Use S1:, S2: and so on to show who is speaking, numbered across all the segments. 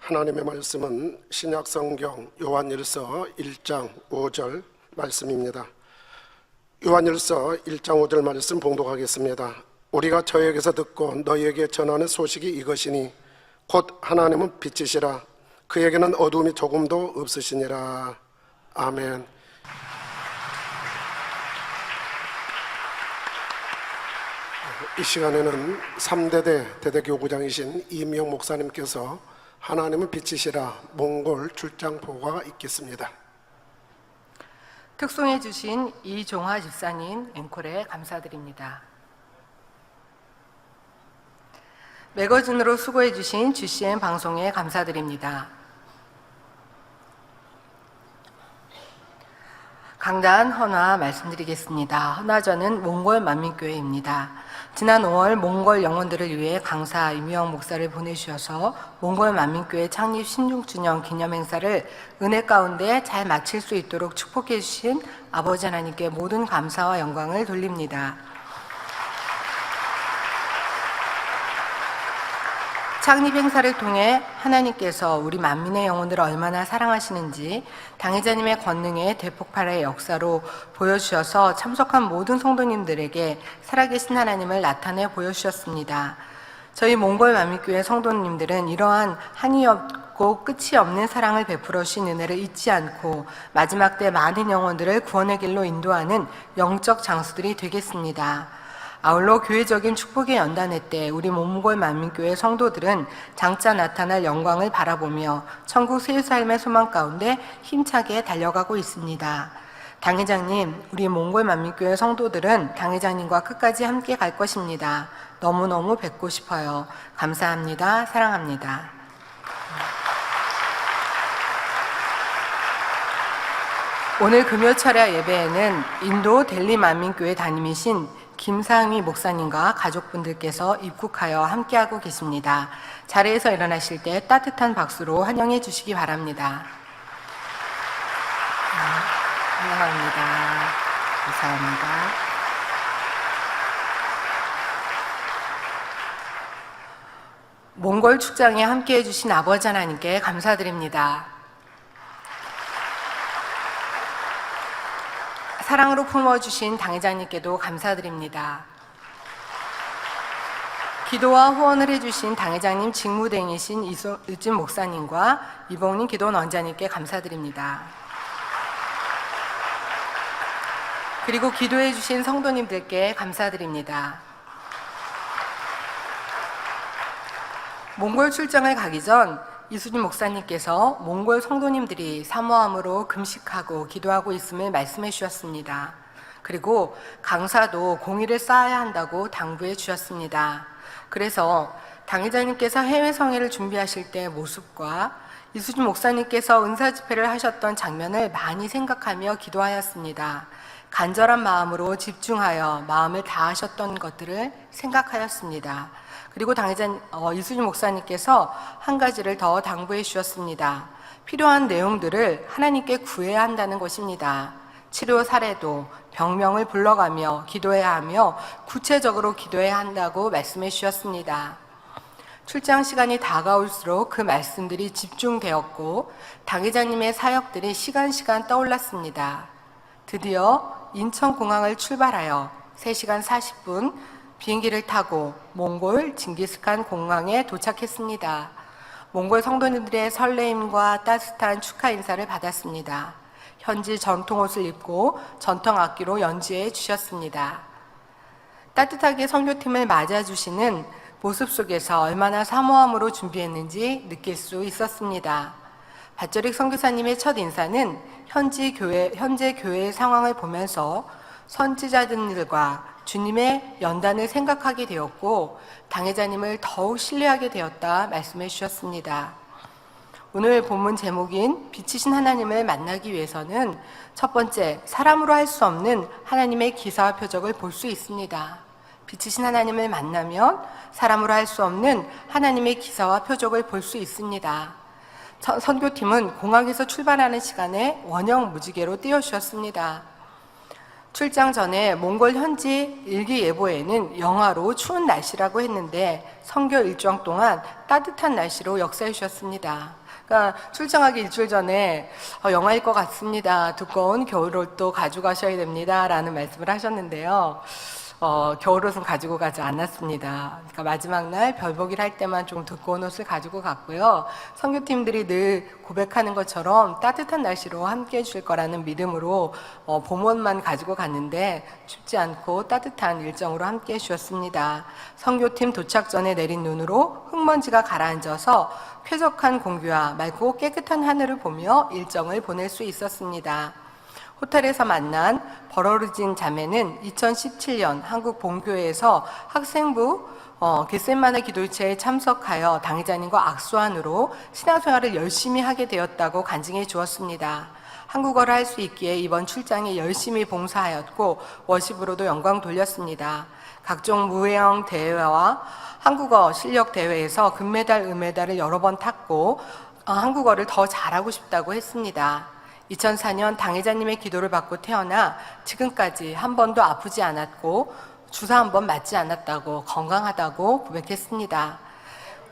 S1: 하나님의 말씀은 신약성경 요한일서 1장 5절 말씀입니다. 요한일서 1장 5절 말씀 봉독하겠습니다. 우리가 저에게서 듣고 너희에게 전하는 소식이 이것이니 곧 하나님은 빛이시라 그에게는 어두움이 조금도 없으시니라. 아멘. 이 시간에는 3대대 대대교구장이신 이미영 목사님께서 하나님은 빛이시라 몽골 출장 보고가 있겠습니다.
S2: 특송해 주신 이종화 집사님 앵콜에 감사드립니다. 매거진으로 수고해 주신 GCN 방송에 감사드립니다. 강단 헌화 말씀드리겠습니다. 헌화전은 몽골 만민교회입니다. 지난 5월 몽골 영혼들을 위해 강사 이미영 목사를 보내주셔서 몽골 만민교회 창립 16주년 기념행사를 은혜 가운데 잘 마칠 수 있도록 축복해 주신 아버지 하나님께 모든 감사와 영광을 돌립니다. 창립 행사를 통해 하나님께서 우리 만민의 영혼들을 얼마나 사랑하시는지 당회자님의 권능의 대폭발의 역사로 보여주셔서 참석한 모든 성도님들에게 살아계신 하나님을 나타내 보여주셨습니다. 저희 몽골 만민교회 성도님들은 이러한 한이 없고 끝이 없는 사랑을 베풀어 주신 은혜를 잊지 않고 마지막 때 많은 영혼들을 구원의 길로 인도하는 영적 장수들이 되겠습니다. 아울러 교회적인 축복의 연단회 때 우리 몽골 만민교회 성도들은 장차 나타날 영광을 바라보며 천국 새 삶의 소망 가운데 힘차게 달려가고 있습니다. 당회장님, 우리 몽골 만민교회 성도들은 당회장님과 끝까지 함께 갈 것입니다. 너무너무 뵙고 싶어요. 감사합니다. 사랑합니다. 오늘 금요철야 예배에는 인도 델리 만민교회 담임이신 김상희 목사님과 가족분들께서 입국하여 함께하고 계십니다. 자리에서 일어나실 때 따뜻한 박수로 환영해 주시기 바랍니다. 환영합니다. 감사합니다. 몽골 출장에 함께해 주신 아버지 하나님께 감사드립니다. 사랑으로 품어주신 당회장님께도 감사드립니다. 기도와 후원을 해주신 당회장님 직무대행이신 이진 목사님과 이봉님 기도원 원장님께 감사드립니다. 그리고 기도해 주신 성도님들께 감사드립니다. 몽골 출장을 가기 전 이수진 목사님께서 몽골 성도님들이 사모함으로 금식하고 기도하고 있음을 말씀해 주셨습니다. 그리고 강사도 공의를 쌓아야 한다고 당부해 주셨습니다. 그래서 당회장님께서 해외 성회를 준비하실 때의 모습과 이수진 목사님께서 은사 집회를 하셨던 장면을 많이 생각하며 기도하였습니다. 간절한 마음으로 집중하여 마음을 다하셨던 것들을 생각하였습니다. 그리고 이수진 목사님께서 한 가지를 더 당부해 주셨습니다. 필요한 내용들을 하나님께 구해야 한다는 것입니다. 치료 사례도 병명을 불러가며 기도해야 하며 구체적으로 기도해야 한다고 말씀해 주셨습니다. 출장 시간이 다가올수록 그 말씀들이 집중되었고 당회장님의 사역들이 시간 떠올랐습니다. 드디어 인천공항을 출발하여 3시간 40분 비행기를 타고 몽골 징기스칸 공항에 도착했습니다. 몽골 성도님들의 설레임과 따뜻한 축하 인사를 받았습니다. 현지 전통 옷을 입고 전통 악기로 연주해 주셨습니다. 따뜻하게 선교팀을 맞아주시는 모습 속에서 얼마나 사모함으로 준비했는지 느낄 수 있었습니다. 밧저릭 선교사님의 첫 인사는 현재 교회의 상황을 보면서 선지자들과 주님의 연단을 생각하게 되었고 당회자님을 더욱 신뢰하게 되었다 말씀해 주셨습니다. 오늘 본문 제목인 빛이신 하나님을 만나기 위해서는 첫 번째, 사람으로 할 수 없는 하나님의 기사와 표적을 볼 수 있습니다. 빛이신 하나님을 만나면 사람으로 할 수 없는 하나님의 기사와 표적을 볼 수 있습니다. 선교팀은 공항에서 출발하는 시간에 원형 무지개로 띄워주셨습니다. 출장 전에 몽골 현지 일기예보에는 영하로 추운 날씨라고 했는데 선교 일정 동안 따뜻한 날씨로 역사해 주셨습니다. 그러니까 출장하기 일주일 전에 영하일 것 같습니다. 두꺼운 겨울옷도 가져가셔야 됩니다. 라는 말씀을 하셨는데요. 겨울옷은 가지고 가지 않았습니다. 그러니까 마지막 날 별보기를 할 때만 좀 두꺼운 옷을 가지고 갔고요. 선교팀들이 늘 고백하는 것처럼 따뜻한 날씨로 함께 해줄 거라는 믿음으로 봄옷만 가지고 갔는데 춥지 않고 따뜻한 일정으로 함께 해주셨습니다. 선교팀 도착 전에 내린 눈으로 흙먼지가 가라앉아서 쾌적한 공기와 맑고 깨끗한 하늘을 보며 일정을 보낼 수 있었습니다. 호텔에서 만난 버러르진 자매는 2017년 한국 본교회에서 학생부 겟세마네 기도회에 참석하여 당회자님과 악수한으로 신앙생활을 열심히 하게 되었다고 간증해 주었습니다. 한국어를 할 수 있기에 이번 출장에 열심히 봉사하였고 워십으로도 영광 돌렸습니다. 각종 무형 대회와 한국어 실력 대회에서 금메달, 은메달을 여러 번 탔고 한국어를 더 잘하고 싶다고 했습니다. 2004년 당회자님의 기도를 받고 태어나 지금까지 한 번도 아프지 않았고 주사 한 번 맞지 않았다고 건강하다고 고백했습니다.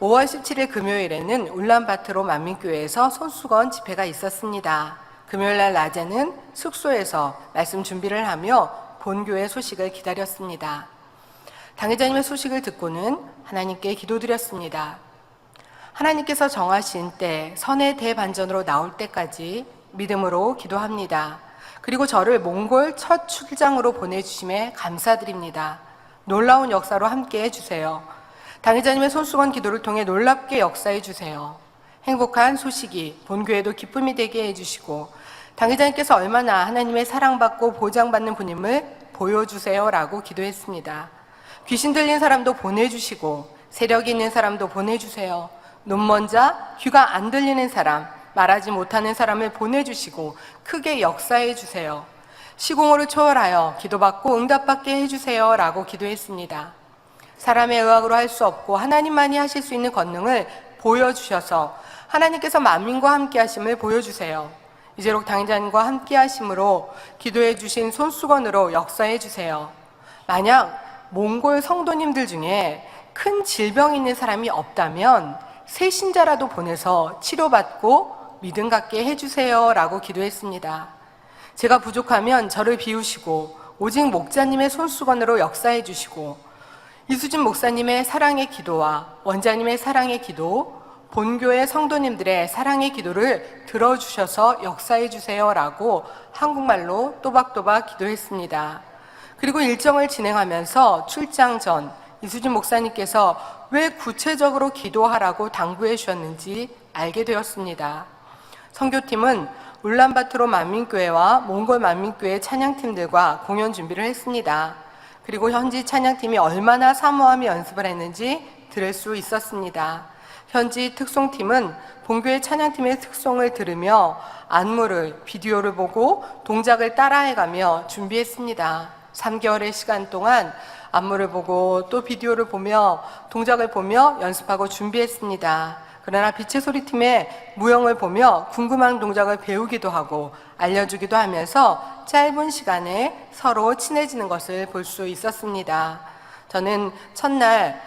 S2: 5월 17일 금요일에는 울란바토르 만민교회에서 손수건 집회가 있었습니다. 금요일날 낮에는 숙소에서 말씀 준비를 하며 본교회 소식을 기다렸습니다. 당회자님의 소식을 듣고는 하나님께 기도드렸습니다. 하나님께서 정하신 때 선의 대반전으로 나올 때까지 믿음으로 기도합니다. 그리고 저를 몽골 첫 출장으로 보내주심에 감사드립니다. 놀라운 역사로 함께 해주세요. 당회자님의 손수건 기도를 통해 놀랍게 역사해 주세요. 행복한 소식이 본교회도 기쁨이 되게 해주시고 당회자님께서 얼마나 하나님의 사랑받고 보장받는 분임을 보여주세요 라고 기도했습니다. 귀신 들린 사람도 보내주시고 세력 있는 사람도 보내주세요. 눈먼 자, 귀가 안 들리는 사람, 말하지 못하는 사람을 보내주시고 크게 역사해 주세요. 시공으로 초월하여 기도받고 응답받게 해주세요 라고 기도했습니다. 사람의 의학으로 할 수 없고 하나님만이 하실 수 있는 권능을 보여주셔서 하나님께서 만민과 함께 하심을 보여주세요. 이제록 당회자님과 함께 하심으로 기도해 주신 손수건으로 역사해 주세요. 만약 몽골 성도님들 중에 큰 질병이 있는 사람이 없다면 세신자라도 보내서 치료받고 믿음 갖게 해주세요 라고 기도했습니다. 제가 부족하면 저를 비우시고 오직 목자님의 손수건으로 역사해 주시고 이수진 목사님의 사랑의 기도와 원자님의 사랑의 기도, 본교회 성도님들의 사랑의 기도를 들어주셔서 역사해 주세요 라고 한국말로 또박또박 기도했습니다. 그리고 일정을 진행하면서 출장 전 이수진 목사님께서 왜 구체적으로 기도하라고 당부해 주셨는지 알게 되었습니다. 선교팀은 울란바토르 만민교회와 몽골 만민교회 찬양팀들과 공연 준비를 했습니다. 그리고 현지 찬양팀이 얼마나 사모하며 연습을 했는지 들을 수 있었습니다. 현지 특송팀은 본교회 찬양팀의 특송을 들으며 안무를, 비디오를 보고 동작을 따라해가며 준비했습니다. 3개월의 시간 동안 안무를 보고 또 비디오를 보며 동작을 보며 연습하고 준비했습니다. 그러나 빛의 소리팀의 무용을 보며 궁금한 동작을 배우기도 하고 알려주기도 하면서 짧은 시간에 서로 친해지는 것을 볼 수 있었습니다. 저는 첫날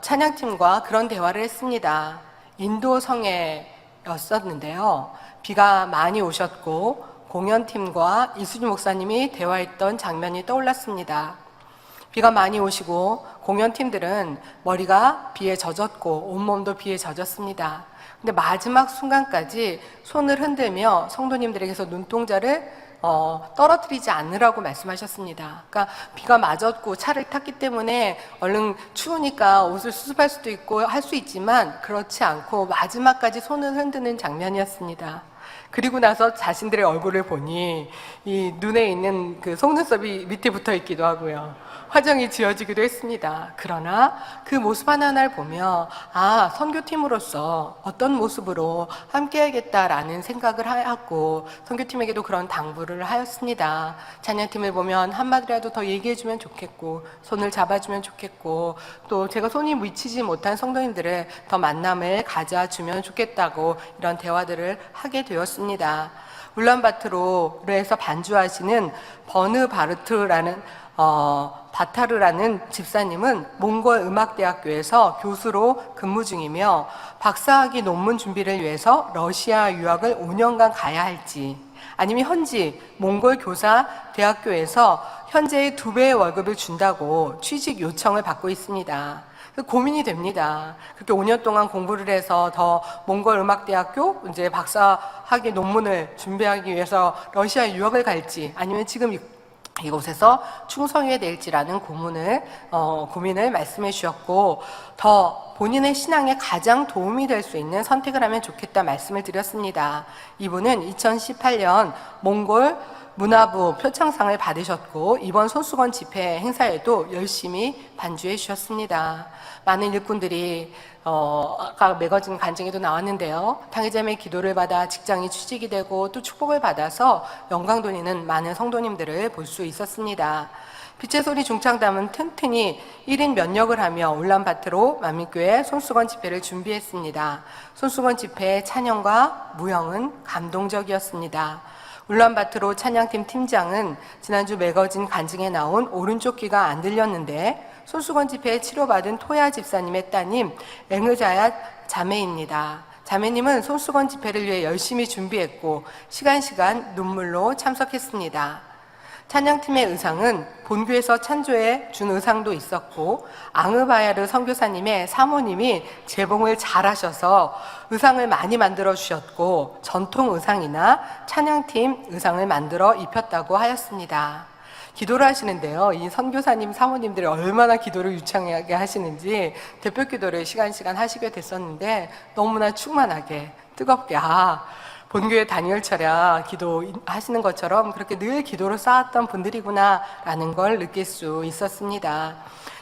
S2: 찬양팀과 그런 대화를 했습니다. 인도 성회였었는데요. 비가 많이 오셨고 공연팀과 이수진 목사님이 대화했던 장면이 떠올랐습니다. 비가 많이 오시고 공연팀들은 머리가 비에 젖었고 온몸도 비에 젖었습니다. 근데 마지막 순간까지 손을 흔들며 성도님들에게서 눈동자를 떨어뜨리지 않으라고 말씀하셨습니다. 그러니까 비가 맞았고 차를 탔기 때문에 얼른 추우니까 옷을 수습할 수도 있고 할 수 있지만 그렇지 않고 마지막까지 손을 흔드는 장면이었습니다. 그리고 나서 자신들의 얼굴을 보니 이 눈에 있는 그 속눈썹이 밑에 붙어 있기도 하고요. 화정이 지어지기도 했습니다. 그러나 그 모습 하나하나를 보며 선교팀으로서 어떤 모습으로 함께하겠다라는 생각을 하였고 선교팀에게도 그런 당부를 하였습니다. 찬양팀을 보면 한마디라도 더 얘기해주면 좋겠고 손을 잡아주면 좋겠고 또 제가 손이 미치지 못한 성도님들을 더 만남을 가져주면 좋겠다고 이런 대화들을 하게 되었습니다. 울란바토르에서 반주하시는 바타르라는 집사님은 몽골 음악대학교에서 교수로 근무 중이며 박사학위 논문 준비를 위해서 러시아 유학을 5년간 가야 할지 아니면 현지 몽골 교사 대학교에서 현재의 2배의 월급을 준다고 취직 요청을 받고 있습니다. 고민이 됩니다. 그렇게 5년 동안 공부를 해서 더 몽골 음악대학교 이제 박사학위 논문을 준비하기 위해서 러시아 유학을 갈지 아니면 지금 이곳에서 충성해야 될지라는 고민을 말씀해 주셨고 더 본인의 신앙에 가장 도움이 될 수 있는 선택을 하면 좋겠다 말씀을 드렸습니다. 이분은 2018년 몽골 문화부 표창상을 받으셨고 이번 손수건 집회 행사에도 열심히 반주해 주셨습니다. 많은 일꾼들이 아까 매거진 간증에도 나왔는데요. 당회자매의 기도를 받아 직장이 취직이 되고 또 축복을 받아서 영광 돌리는 많은 성도님들을 볼 수 있었습니다. 빛의 소리 중창단은 튼튼히 1인 면역을 하며 울란바토르 만민교회 손수건 집회를 준비했습니다. 손수건 집회의 찬양과 무형은 감동적이었습니다. 울란바토르 찬양팀 팀장은 지난주 매거진 간증에 나온 오른쪽 귀가 안 들렸는데 손수건 집회에 치료받은 토야 집사님의 따님 앵의자야 자매입니다. 자매님은 손수건 집회를 위해 열심히 준비했고 시간 눈물로 참석했습니다. 찬양팀의 의상은 본교에서 찬조에 준 의상도 있었고 앙흐바야르 선교사님의 사모님이 재봉을 잘하셔서 의상을 많이 만들어 주셨고 전통 의상이나 찬양팀 의상을 만들어 입혔다고 하였습니다. 기도를 하시는데요. 이 선교사님 사모님들이 얼마나 기도를 유창하게 하시는지 대표 기도를 시간 하시게 됐었는데 너무나 충만하게 뜨겁게 본교회 다니엘철야 기도하시는 것처럼 그렇게 늘 기도를 쌓았던 분들이구나라는 걸 느낄 수 있었습니다.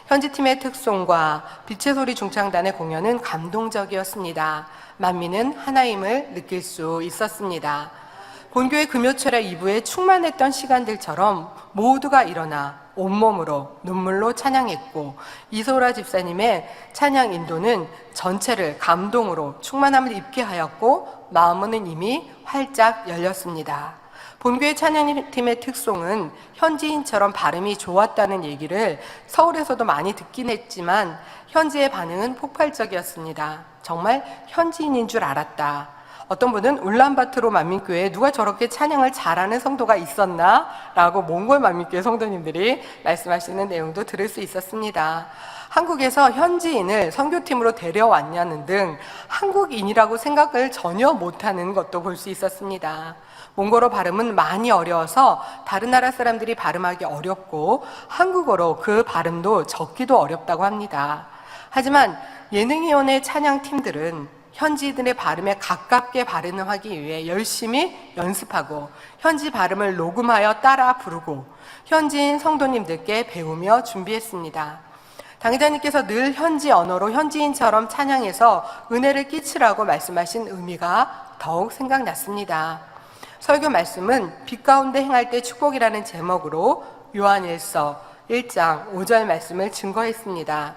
S2: 현지팀의 특송과 빛의 소리 중창단의 공연은 감동적이었습니다. 만민은 하나임을 느낄 수 있었습니다. 본교회 금요철야 2부에 충만했던 시간들처럼 모두가 일어나 온몸으로 눈물로 찬양했고 이소라 집사님의 찬양 인도는 전체를 감동으로 충만함을 입게 하였고 마음은 이미 활짝 열렸습니다. 본교회 찬양팀의 특송은 현지인처럼 발음이 좋았다는 얘기를 서울에서도 많이 듣긴 했지만 현지의 반응은 폭발적이었습니다. 정말 현지인인 줄 알았다. 어떤 분은 울란바토르 만민교회에 누가 저렇게 찬양을 잘하는 성도가 있었나? 라고 몽골 만민교회 성도님들이 말씀하시는 내용도 들을 수 있었습니다. 한국에서 현지인을 선교팀으로 데려왔냐는 등 한국인이라고 생각을 전혀 못하는 것도 볼 수 있었습니다. 몽골어 발음은 많이 어려워서 다른 나라 사람들이 발음하기 어렵고 한국어로 그 발음도 적기도 어렵다고 합니다. 하지만 예능위원회 찬양팀들은 현지인들의 발음에 가깝게 발음하기 위해 열심히 연습하고 현지 발음을 녹음하여 따라 부르고 현지인 성도님들께 배우며 준비했습니다. 당회자님께서 늘 현지 언어로 현지인처럼 찬양해서 은혜를 끼치라고 말씀하신 의미가 더욱 생각났습니다. 설교 말씀은 빛 가운데 행할 때 축복이라는 제목으로 요한일서 1장 5절 말씀을 증거했습니다.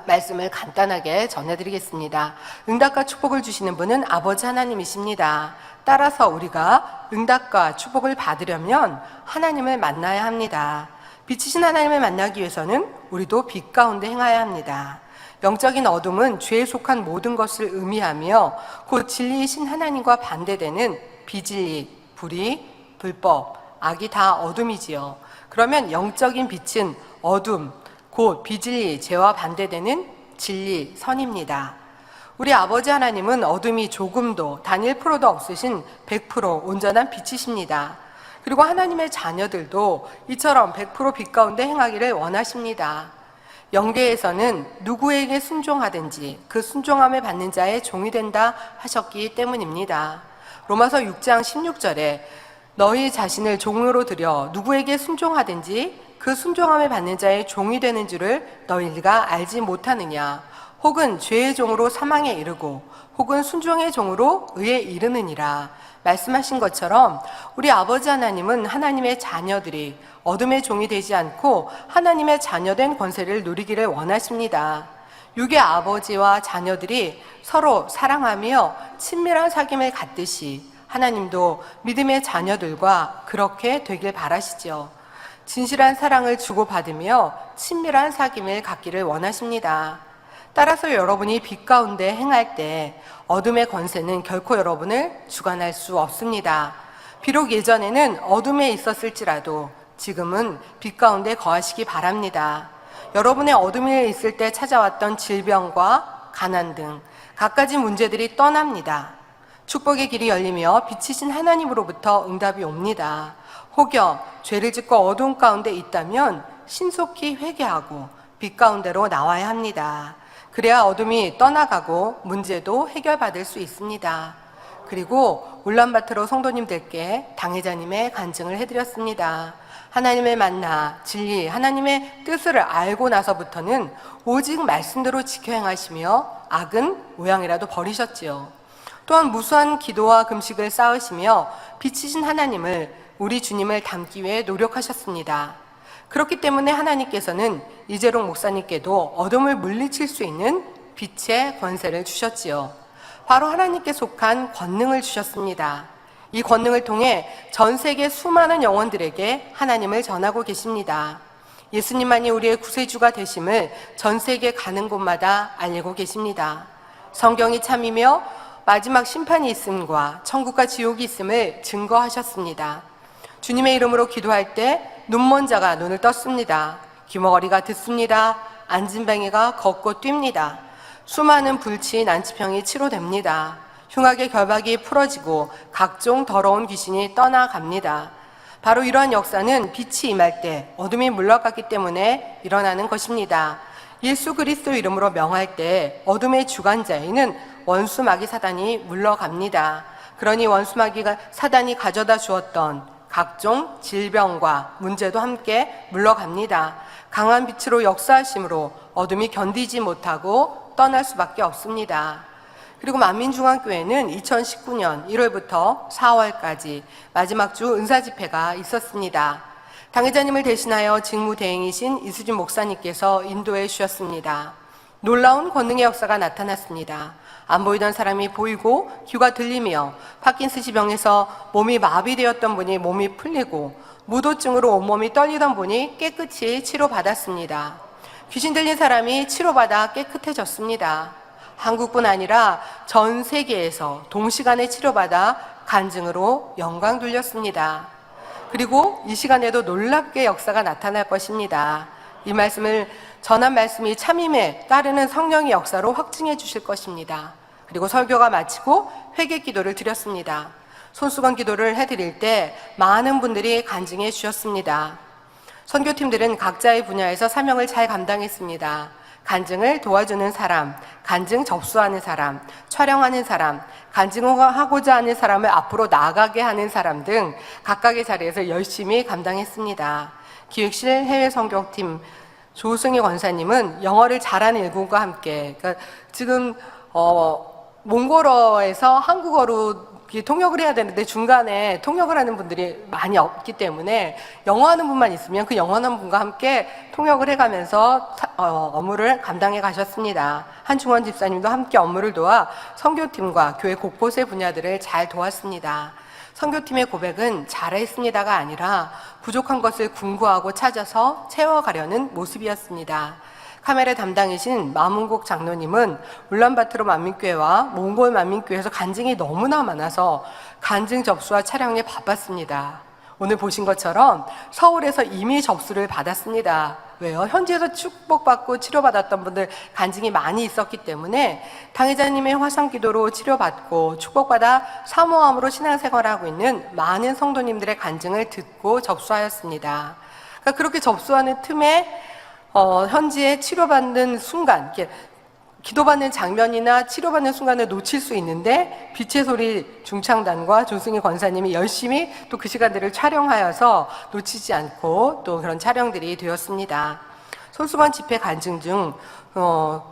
S2: 말씀을 간단하게 전해드리겠습니다. 응답과 축복을 주시는 분은 아버지 하나님이십니다. 따라서 우리가 응답과 축복을 받으려면 하나님을 만나야 합니다. 빛이신 하나님을 만나기 위해서는 우리도 빛 가운데 행해야 합니다. 영적인 어둠은 죄에 속한 모든 것을 의미하며 곧 진리이신 하나님과 반대되는 비진리, 불의, 불법, 악이 다 어둠이지요. 그러면 영적인 빛은 어둠, 곧 비진리, 죄와 반대되는 진리, 선입니다. 우리 아버지 하나님은 어둠이 조금도 단 1%도 없으신 100% 온전한 빛이십니다. 그리고 하나님의 자녀들도 이처럼 100% 빛 가운데 행하기를 원하십니다. 영계에서는 누구에게 순종하든지 그 순종함을 받는 자의 종이 된다 하셨기 때문입니다. 로마서 6장 16절에 너희 자신을 종으로 들여 누구에게 순종하든지 그 순종함을 받는 자의 종이 되는 줄을 너희가 알지 못하느냐? 혹은 죄의 종으로 사망에 이르고 혹은 순종의 종으로 의에 이르느니라. 말씀하신 것처럼 우리 아버지 하나님은 하나님의 자녀들이 어둠의 종이 되지 않고 하나님의 자녀된 권세를 누리기를 원하십니다. 육의 아버지와 자녀들이 서로 사랑하며 친밀한 사귐을 갖듯이 하나님도 믿음의 자녀들과 그렇게 되길 바라시죠. 진실한 사랑을 주고받으며 친밀한 사귐을 갖기를 원하십니다. 따라서 여러분이 빛 가운데 행할 때 어둠의 권세는 결코 여러분을 주관할 수 없습니다. 비록 예전에는 어둠에 있었을지라도 지금은 빛 가운데 거하시기 바랍니다. 여러분의 어둠에 있을 때 찾아왔던 질병과 가난 등 갖가지 문제들이 떠납니다. 축복의 길이 열리며 빛이신 하나님으로부터 응답이 옵니다. 혹여 죄를 짓고 어두운 가운데 있다면 신속히 회개하고 빛 가운데로 나와야 합니다. 그래야 어둠이 떠나가고 문제도 해결받을 수 있습니다. 그리고 울란바토르 성도님들께 당회자님의 간증을 해드렸습니다. 하나님을 만나 진리, 하나님의 뜻을 알고 나서부터는 오직 말씀대로 지켜 행하시며 악은 모양이라도 버리셨지요. 또한 무수한 기도와 금식을 쌓으시며 빛이신 하나님을, 우리 주님을 닮기 위해 노력하셨습니다. 그렇기 때문에 하나님께서는 이재록 목사님께도 어둠을 물리칠 수 있는 빛의 권세를 주셨지요. 바로 하나님께 속한 권능을 주셨습니다. 이 권능을 통해 전 세계 수많은 영혼들에게 하나님을 전하고 계십니다. 예수님만이 우리의 구세주가 되심을 전 세계 가는 곳마다 알리고 계십니다. 성경이 참이며 마지막 심판이 있음과 천국과 지옥이 있음을 증거하셨습니다. 주님의 이름으로 기도할 때 눈먼 자가 눈을 떴습니다. 귀머거리가 듣습니다. 안진뱅이가 걷고 뜁니다. 수많은 불치, 난치병이 치료됩니다. 흉악의 결박이 풀어지고 각종 더러운 귀신이 떠나갑니다. 바로 이러한 역사는 빛이 임할 때 어둠이 물러갔기 때문에 일어나는 것입니다. 예수 그리스도 이름으로 명할 때 어둠의 주관자에는 원수 마귀 사단이 물러갑니다. 그러니 원수 마귀가 사단이 가져다 주었던 각종 질병과 문제도 함께 물러갑니다. 강한 빛으로 역사하심으로 어둠이 견디지 못하고 떠날 수밖에 없습니다. 그리고 만민중앙교회는 2019년 1월부터 4월까지 마지막 주 은사집회가 있었습니다. 당회자님을 대신하여 직무대행이신 이수진 목사님께서 인도해 주셨습니다. 놀라운 권능의 역사가 나타났습니다. 안 보이던 사람이 보이고 귀가 들리며 파킨슨氏병에서 몸이 마비되었던 분이 몸이 풀리고 무도증으로 온몸이 떨리던 분이 깨끗이 치료받았습니다. 귀신 들린 사람이 치료받아 깨끗해졌습니다. 한국뿐 아니라 전 세계에서 동시간에 치료받아 간증으로 영광 돌렸습니다. 그리고 이 시간에도 놀랍게 역사가 나타날 것입니다. 이 말씀을 전한 말씀이 참임에 따르는 성령의 역사로 확증해 주실 것입니다. 그리고 설교가 마치고 회개 기도를 드렸습니다. 손수건 기도를 해드릴 때 많은 분들이 간증해 주셨습니다. 선교팀들은 각자의 분야에서 사명을 잘 감당했습니다. 간증을 도와주는 사람, 간증 접수하는 사람, 촬영하는 사람, 간증하고자 하는 사람을 앞으로 나가게 하는 사람 등 각각의 자리에서 열심히 감당했습니다. 기획실 해외 선교팀 조승희 권사님은 영어를 잘하는 일꾼과 함께, 그러니까 지금 몽골어에서 한국어로 통역을 해야 되는데 중간에 통역을 하는 분들이 많이 없기 때문에 영어하는 분만 있으면 그 영어하는 분과 함께 통역을 해가면서 업무를 감당해 가셨습니다. 한중원 집사님도 함께 업무를 도와 선교팀과 교회 곳곳의 분야들을 잘 도왔습니다. 선교팀의 고백은 잘했습니다가 아니라 부족한 것을 궁구하고 찾아서 채워가려는 모습이었습니다. 카메라 담당이신 마문곡 장로님은 울란바토르 만민교회와 몽골 만민교회에서 간증이 너무나 많아서 간증 접수와 촬영에 바빴습니다. 오늘 보신 것처럼 서울에서 이미 접수를 받았습니다. 왜요? 현지에서 축복받고 치료받았던 분들 간증이 많이 있었기 때문에 당회자님의 화상기도로 치료받고 축복받아 사모함으로 신앙생활하고 있는 많은 성도님들의 간증을 듣고 접수하였습니다. 그러니까 그렇게 접수하는 틈에 현지에 치료받는 순간, 기도받는 장면이나 치료받는 순간을 놓칠 수 있는데 빛의 소리 중창단과 조승희 권사님이 열심히 또 그 시간들을 촬영하여서 놓치지 않고 또 그런 촬영들이 되었습니다. 손수건 집회 간증 중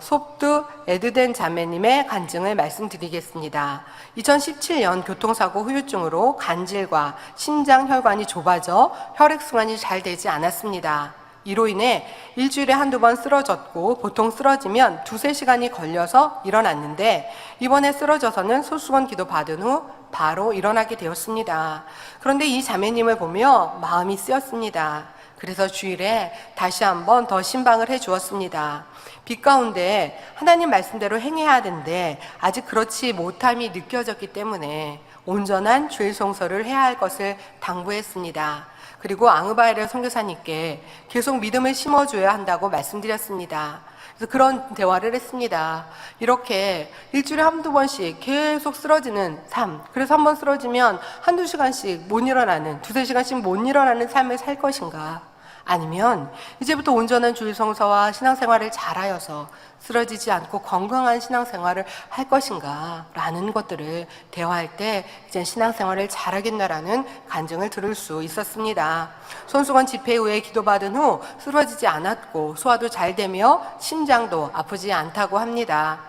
S2: 솝드 에드덴 자매님의 간증을 말씀드리겠습니다. 2017년 교통사고 후유증으로 간질과 심장 혈관이 좁아져 혈액순환이 잘 되지 않았습니다. 이로 인해 일주일에 한두 번 쓰러졌고 보통 쓰러지면 2-3시간이 걸려서 일어났는데 이번에 쓰러져서는 손수건 기도 받은 후 바로 일어나게 되었습니다. 그런데 이 자매님을 보며 마음이 쓰였습니다. 그래서 주일에 다시 한번 더 신방을 해 주었습니다. 빛 가운데 하나님 말씀대로 행해야 하는데 아직 그렇지 못함이 느껴졌기 때문에 온전한 주일 성서를 해야 할 것을 당부했습니다. 그리고 앙으바에르 선교사님께 계속 믿음을 심어줘야 한다고 말씀드렸습니다. 그래서 그런 대화를 했습니다. 이렇게 일주일에 한두 번씩 계속 쓰러지는 삶, 그래서 한 번 쓰러지면 한두 시간씩 못 일어나는, 2-3시간씩 못 일어나는 삶을 살 것인가? 아니면 이제부터 온전한 주일 성서와 신앙생활을 잘하여서 쓰러지지 않고 건강한 신앙생활을 할 것인가 라는 것들을 대화할 때 이제 신앙생활을 잘하겠나라는 간증을 들을 수 있었습니다. 손수건 집회 후에 기도받은 후 쓰러지지 않았고 소화도 잘 되며 심장도 아프지 않다고 합니다.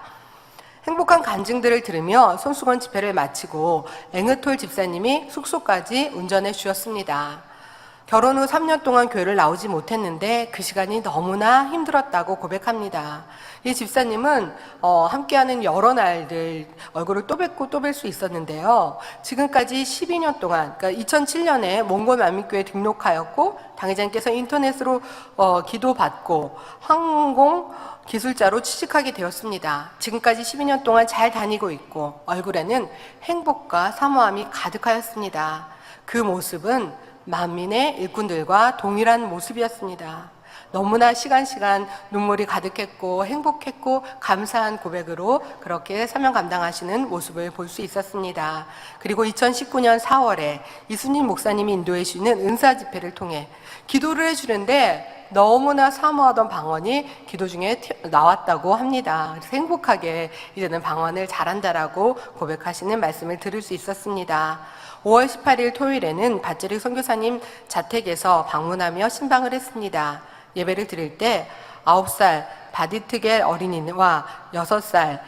S2: 행복한 간증들을 들으며 손수건 집회를 마치고 앵으톨 집사님이 숙소까지 운전해 주셨습니다. 결혼 후 3년 동안 교회를 나오지 못했는데 그 시간이 너무나 힘들었다고 고백합니다. 이 집사님은 함께하는 여러 날들 얼굴을 또 뵙고 또 뵐 수 있었는데요. 지금까지 12년 동안, 그러니까 2007년에 몽골 만민교회에 등록하였고 당회장님께서 인터넷으로 기도받고 항공 기술자로 취직하게 되었습니다. 지금까지 12년 동안 잘 다니고 있고 얼굴에는 행복과 사모함이 가득하였습니다. 그 모습은 만민의 일꾼들과 동일한 모습이었습니다. 너무나 시간 눈물이 가득했고 행복했고 감사한 고백으로 그렇게 사명 감당하시는 모습을 볼 수 있었습니다. 그리고 2019년 4월에 이순신 목사님이 인도해 주시는 은사 집회를 통해 기도를 해주는데 너무나 사모하던 방언이 기도 중에 나왔다고 합니다. 그래서 행복하게 이제는 방언을 잘한다라고 고백하시는 말씀을 들을 수 있었습니다. 5월 18일 토요일에는 밧제릭 선교사님 자택에서 방문하며 신방을 했습니다. 예배를 드릴 때 9살 바디트겔 어린이와 6살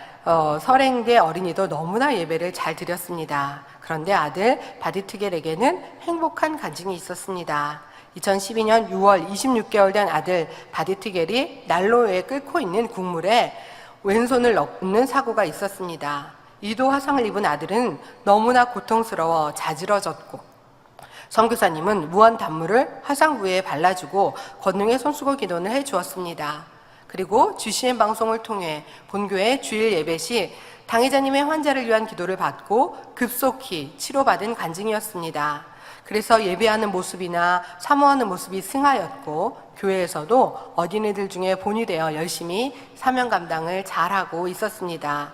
S2: 설행대 어린이도 너무나 예배를 잘 드렸습니다. 그런데 아들 바디트겔에게는 행복한 간증이 있었습니다. 2012년 6월 26개월 된 아들 바디트겔이 난로에 끓고 있는 국물에 왼손을 넣는 사고가 있었습니다. 2도 화상을 입은 아들은 너무나 고통스러워 자지러졌고 선교사님은 무한 단물을 화상 부위에 발라주고 권능의 손수건 기도를 해주었습니다. 그리고 GCN 방송을 통해 본교회 주일 예배 시 당회자님의 환자를 위한 기도를 받고 급속히 치료받은 간증이었습니다. 그래서 예배하는 모습이나 사모하는 모습이 승하였고 교회에서도 어린이들 중에 본이 되어 열심히 사명 감당을 잘하고 있었습니다.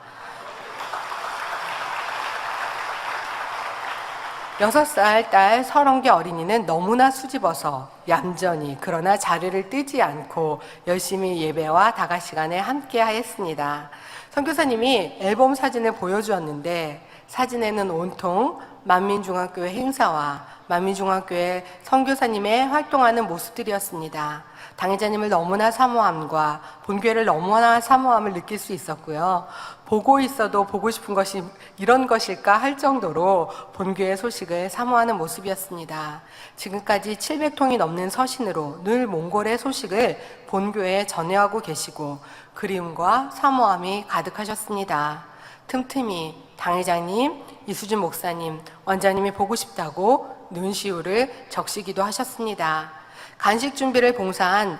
S2: 6살 딸 설원계 어린이는 너무나 수집어서 얌전히 그러나 자리를 뜨지 않고 열심히 예배와 다가 시간에 함께 하였습니다. 선교사님이 앨범 사진을 보여주었는데 사진에는 온통 만민중앙교회 행사와 만민중앙교회 선교사님의 활동하는 모습들이었습니다. 당회자님을 너무나 사모함과 본교회를 너무나 사모함을 느낄 수 있었고요. 보고 있어도 보고 싶은 것이 이런 것일까 할 정도로 본교회 소식을 사모하는 모습이었습니다. 지금까지 700통이 넘는 서신으로 늘 몽골의 소식을 본교회에 전해하고 계시고 그리움과 사모함이 가득하셨습니다. 틈틈이 당회장님, 이수진 목사님, 원장님이 보고 싶다고 눈시울을 적시기도 하셨습니다. 간식 준비를 봉사한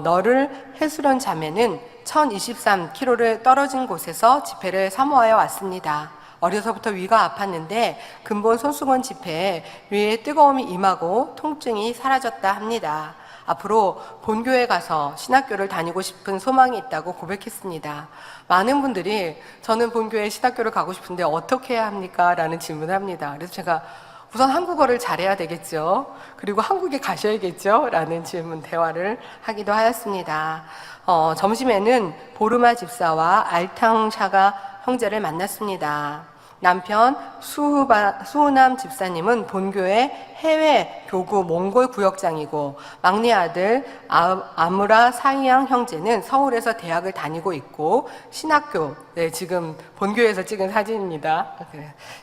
S2: 너를 해수련 자매는 1023km를 떨어진 곳에서 집회를 사모하여 왔습니다. 어려서부터 위가 아팠는데 근본 손수건 집회에 위에 뜨거움이 임하고 통증이 사라졌다 합니다. 앞으로 본교에 가서 신학교를 다니고 싶은 소망이 있다고 고백했습니다. 많은 분들이 저는 본교에 신학교를 가고 싶은데 어떻게 해야 합니까? 라는 질문을 합니다. 그래서 제가 우선 한국어를 잘해야 되겠죠. 그리고 한국에 가셔야겠죠. 라는 대화를 하기도 하였습니다. 점심에는 보르마 집사와 알탕샤가 형제를 만났습니다. 남편 수우남 집사님은 본교의 해외 교구 몽골 구역장이고, 막내 아들 아무라 사이양 형제는 서울에서 대학을 다니고 있고, 신학교, 지금 본교에서 찍은 사진입니다.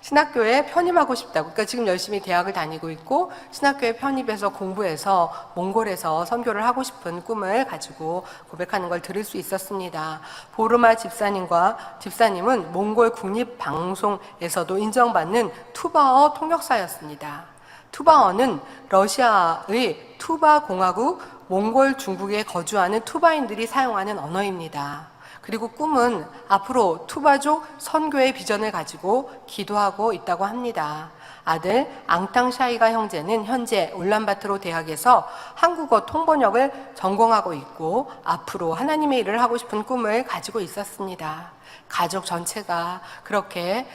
S2: 신학교에 편입하고 싶다고, 그러니까 지금 열심히 대학을 다니고 있고 신학교에 편입해서 공부해서 몽골에서 선교를 하고 싶은 꿈을 가지고 고백하는 걸 들을 수 있었습니다. 보르마 집사님은 몽골 국립방송에서도 인정받는 투바어 통역사였습니다. 투바어는 러시아의 투바 공화국, 몽골 중국에 거주하는 투바인들이 사용하는 언어입니다. 그리고 꿈은 앞으로 투바족 선교의 비전을 가지고 기도하고 있다고 합니다. 아들 앙탕샤이가 형제는 현재 울란바토르 대학에서 한국어 통번역을 전공하고 있고, 앞으로 하나님의 일을 하고 싶은 꿈을 가지고 있었습니다. 가족 전체가 그렇게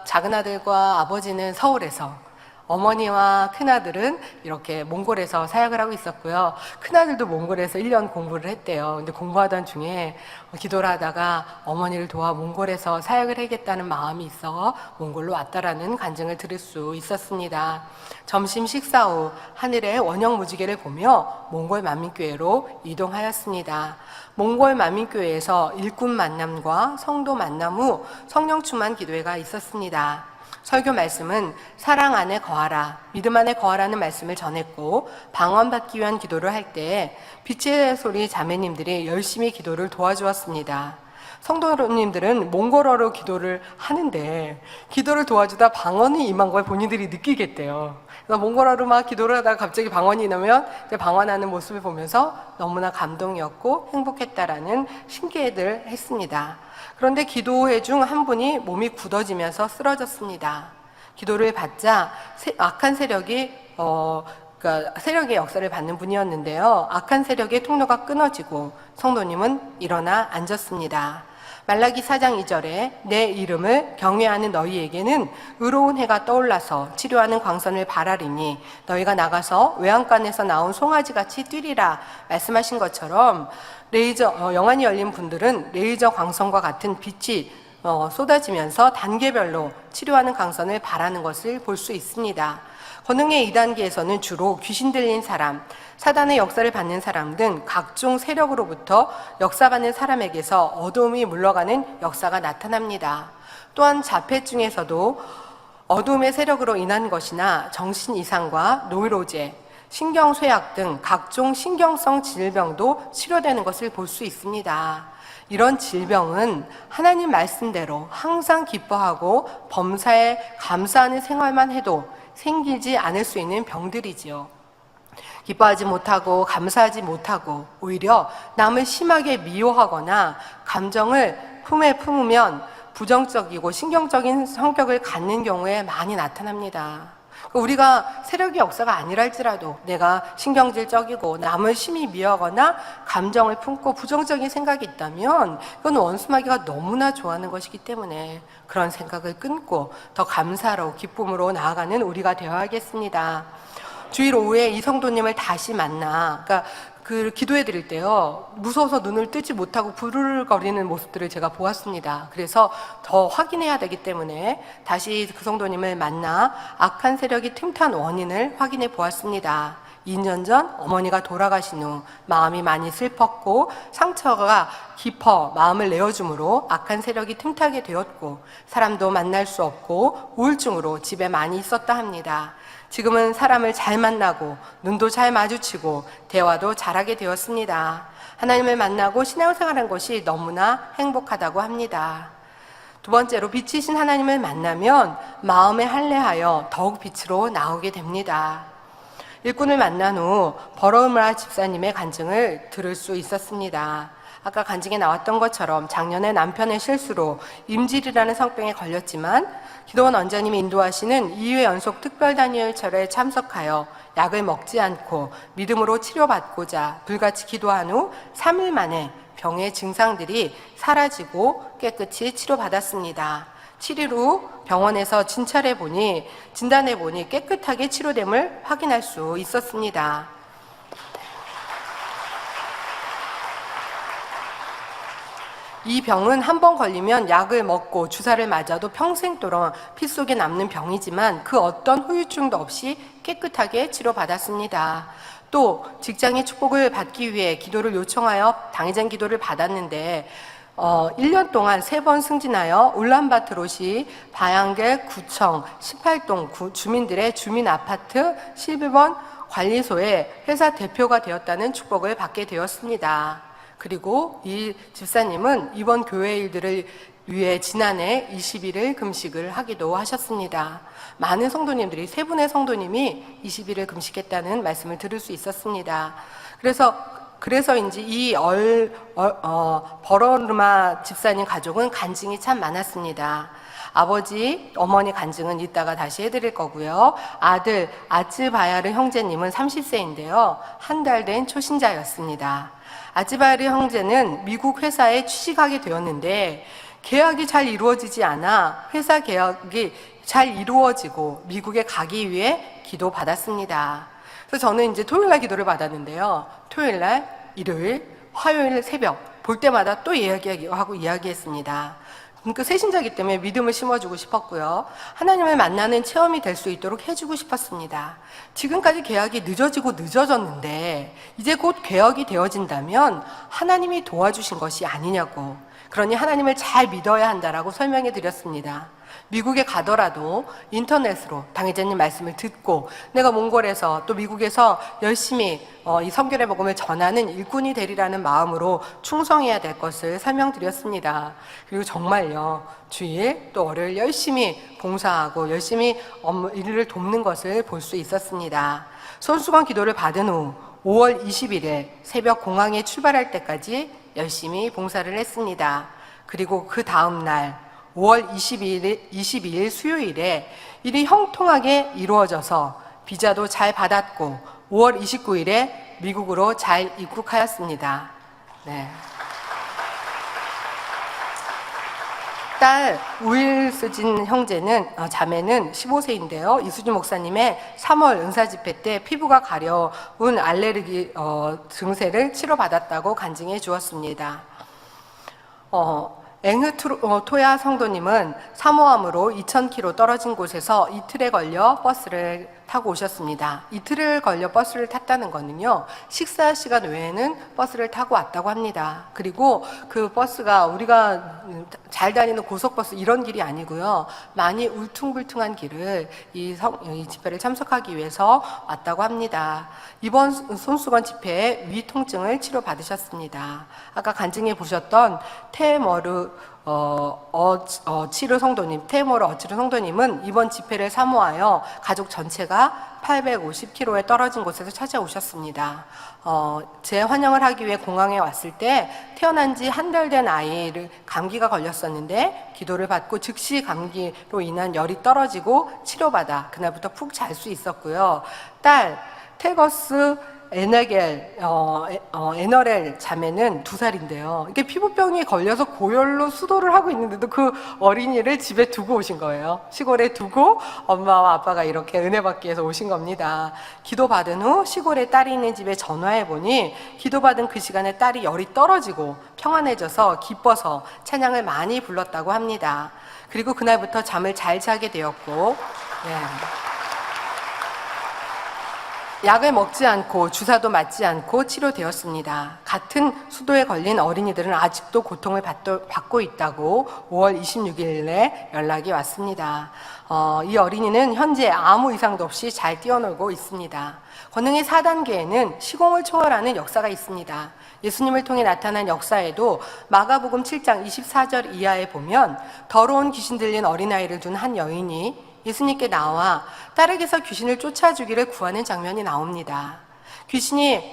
S2: 작은 아들과 아버지는 서울에서, 어머니와 큰아들은 이렇게 몽골에서 사역을 하고 있었고요. 큰아들도 몽골에서 1년 공부를 했대요. 근데 공부하던 중에 기도를 하다가 어머니를 도와 몽골에서 사역을 하겠다는 마음이 있어 몽골로 왔다라는 간증을 들을 수 있었습니다. 점심 식사 후 하늘의 원형 무지개를 보며 몽골 만민교회로 이동하였습니다. 몽골 만민교회에서 일꾼 만남과 성도 만남 후 성령 충만 기도회가 있었습니다. 설교 말씀은 사랑 안에 거하라, 믿음 안에 거하라는 말씀을 전했고, 방언받기 위한 기도를 할 때 빛의 소리 자매님들이 열심히 기도를 도와주었습니다. 성도님들은 몽골어로 기도를 하는데 기도를 도와주다 방언이 임한 걸 본인들이 느끼겠대요. 그래서 몽골어로 막 기도를 하다가 갑자기 방언이 나면 방언하는 모습을 보면서 너무나 감동이었고 행복했다라는 신기해들 했습니다. 그런데 기도회 중 한 분이 몸이 굳어지면서 쓰러졌습니다. 기도를 받자 악한 세력이 세력의 역사를 받는 분이었는데요. 악한 세력의 통로가 끊어지고 성도님은 일어나 앉았습니다. 말라기 4장 2절에 내 이름을 경외하는 너희에게는 의로운 해가 떠올라서 치료하는 광선을 발하리니 너희가 나가서 외양간에서 나온 송아지같이 뛰리라 말씀하신 것처럼, 영안이 열린 분들은 레이저 광선과 같은 빛이 쏟아지면서 단계별로 치료하는 광선을 발하는 것을 볼 수 있습니다. 권능의 2단계에서는 주로 귀신 들린 사람, 사단의 역사를 받는 사람 등 각종 세력으로부터 역사받는 사람에게서 어두움이 물러가는 역사가 나타납니다. 또한 자폐증에서도 어두움의 세력으로 인한 것이나 정신 이상과 노이로제, 신경쇠약 등 각종 신경성 질병도 치료되는 것을 볼 수 있습니다. 이런 질병은 하나님 말씀대로 항상 기뻐하고 범사에 감사하는 생활만 해도 생기지 않을 수 있는 병들이지요. 기뻐하지 못하고 감사하지 못하고 오히려 남을 심하게 미워하거나 감정을 품에 품으면 부정적이고 신경적인 성격을 갖는 경우에 많이 나타납니다. 우리가 세력의 역사가 아니랄지라도 내가 신경질적이고 남을 심히 미워하거나 감정을 품고 부정적인 생각이 있다면 그건 원수마귀가 너무나 좋아하는 것이기 때문에 그런 생각을 끊고 더 감사로 기쁨으로 나아가는 우리가 되어야겠습니다. 주일 오후에 이 성도님을 다시 만나, 기도해 드릴 때요, 무서워서 눈을 뜨지 못하고 부르르거리는 모습들을 제가 보았습니다. 그래서 더 확인해야 되기 때문에 다시 그 성도님을 만나 악한 세력이 틈탄 원인을 확인해 보았습니다. 2년 전 어머니가 돌아가신 후 마음이 많이 슬펐고 상처가 깊어 마음을 내어줌으로 악한 세력이 틈타게 되었고, 사람도 만날 수 없고 우울증으로 집에 많이 있었다 합니다. 지금은 사람을 잘 만나고 눈도 잘 마주치고 대화도 잘하게 되었습니다. 하나님을 만나고 신앙생활한 것이 너무나 행복하다고 합니다. 두 번째로, 빛이신 하나님을 만나면 마음에 할례하여 더욱 빛으로 나오게 됩니다. 일꾼을 만난 후 버러우마 집사님의 간증을 들을 수 있었습니다. 아까 간증에 나왔던 것처럼 작년에 남편의 실수로 임질이라는 성병에 걸렸지만 기도원 원장님이 인도하시는 2회 연속 특별단위혈철에 참석하여 약을 먹지 않고 믿음으로 치료받고자 불같이 기도한 후 3일 만에 병의 증상들이 사라지고 깨끗이 치료받았습니다. 7일 후 병원에서 진단해 보니 깨끗하게 치료됨을 확인할 수 있었습니다. 이 병은 한 번 걸리면 약을 먹고 주사를 맞아도 평생도록 피 속에 남는 병이지만 그 어떤 후유증도 없이 깨끗하게 치료받았습니다. 또 직장의 축복을 받기 위해 기도를 요청하여 당의전 기도를 받았는데 1년 동안 3번 승진하여 울란바토르시 바양겔 구청 18동 주민들의 주민 아파트 11번 관리소의 회사 대표가 되었다는 축복을 받게 되었습니다. 그리고 이 집사님은 이번 교회 일들을 위해 지난해 20일을 금식을 하기도 하셨습니다. 많은 성도님들이 3분의 성도님이 20일을 금식했다는 말씀을 들을 수 있었습니다. 그래서인지 이 버러르마 집사님 가족은 간증이 참 많았습니다. 아버지, 어머니 간증은 이따가 다시 해드릴 거고요. 아들 아츠바야르 형제님은 30세인데요. 한 달 된 초신자였습니다. 아츠바야르 형제는 미국 회사에 취직하게 되었는데 계약이 잘 이루어지지 않아 회사 계약이 잘 이루어지고 미국에 가기 위해 기도받았습니다. 그래서 저는 이제 토요일날 기도를 받았는데요. 토요일날, 일요일, 화요일 새벽 볼 때마다 또 이야기하고 이야기했습니다. 그 새신자이기 때문에 믿음을 심어주고 싶었고요. 하나님을 만나는 체험이 될 수 있도록 해주고 싶었습니다. 지금까지 계약이 늦어졌는데 이제 곧 개혁이 되어진다면 하나님이 도와주신 것이 아니냐고, 그러니 하나님을 잘 믿어야 한다라고 설명해 드렸습니다. 미국에 가더라도 인터넷으로 당회자님 말씀을 듣고 내가 몽골에서 또 미국에서 열심히 이 성결의 복음을 전하는 일꾼이 되리라는 마음으로 충성해야 될 것을 설명드렸습니다. 그리고 정말요, 주일 또 월요일 열심히 봉사하고 열심히 일을 돕는 것을 볼 수 있었습니다. 손수건 기도를 받은 후 5월 20일에 새벽 공항에 출발할 때까지 열심히 봉사를 했습니다. 그리고 그 다음 날 5월 22일 수요일에 일이 형통하게 이루어져서 비자도 잘 받았고 5월 29일에 미국으로 잘 입국하였습니다. 네. 딸 우일스진 자매는 15세인데요. 이수진 목사님의 3월 은사 집회 때 피부가 가려운 알레르기 증세를 치료받았다고 간증해 주었습니다. 엥흐토야 성도님은 사모함으로 2,000km 떨어진 곳에서 이틀에 걸려 버스를 타고 오셨습니다. 이틀을 걸려 버스를 탔다는 거는요, 식사 시간 외에는 버스를 타고 왔다고 합니다. 그리고 그 버스가 우리가 잘 다니는 고속버스 이런 길이 아니고요, 많이 울퉁불퉁한 길을 이 집회를 참석하기 위해서 왔다고 합니다. 이번 손수건 집회에 위 통증을 치료받으셨습니다. 아까 간증해 보셨던 테머르 어치르 성도님은 이번 집회를 사모하여 가족 전체가 850km에 떨어진 곳에서 찾아오셨습니다. 재환영을 하기 위해 공항에 왔을 때 태어난 지 한 달 된 아이를 감기가 걸렸었는데 기도를 받고 즉시 감기로 인한 열이 떨어지고 치료받아 그날부터 푹 잘 수 있었고요. 딸 테거스 에너렐 자매는 2살인데요. 이게 피부병이 걸려서 고열로 수도를 하고 있는데도 그 어린이를 집에 두고 오신 거예요. 시골에 두고 엄마와 아빠가 이렇게 은혜 받기 위해서 오신 겁니다. 기도받은 후 시골에 딸이 있는 집에 전화해 보니 기도받은 그 시간에 딸이 열이 떨어지고 평안해져서 기뻐서 찬양을 많이 불렀다고 합니다. 그리고 그날부터 잠을 잘 자게 되었고, 약을 먹지 않고 주사도 맞지 않고 치료되었습니다. 같은 수도에 걸린 어린이들은 아직도 고통을 받고 있다고 5월 26일에 연락이 왔습니다. 이 어린이는 현재 아무 이상도 없이 잘 뛰어놀고 있습니다. 권능의 4단계에는 시공을 초월하는 역사가 있습니다. 예수님을 통해 나타난 역사에도 마가복음 7장 24절 이하에 보면 더러운 귀신 들린 어린아이를 둔 한 여인이 예수님께 나와 딸에게서 귀신을 쫓아주기를 구하는 장면이 나옵니다. 귀신이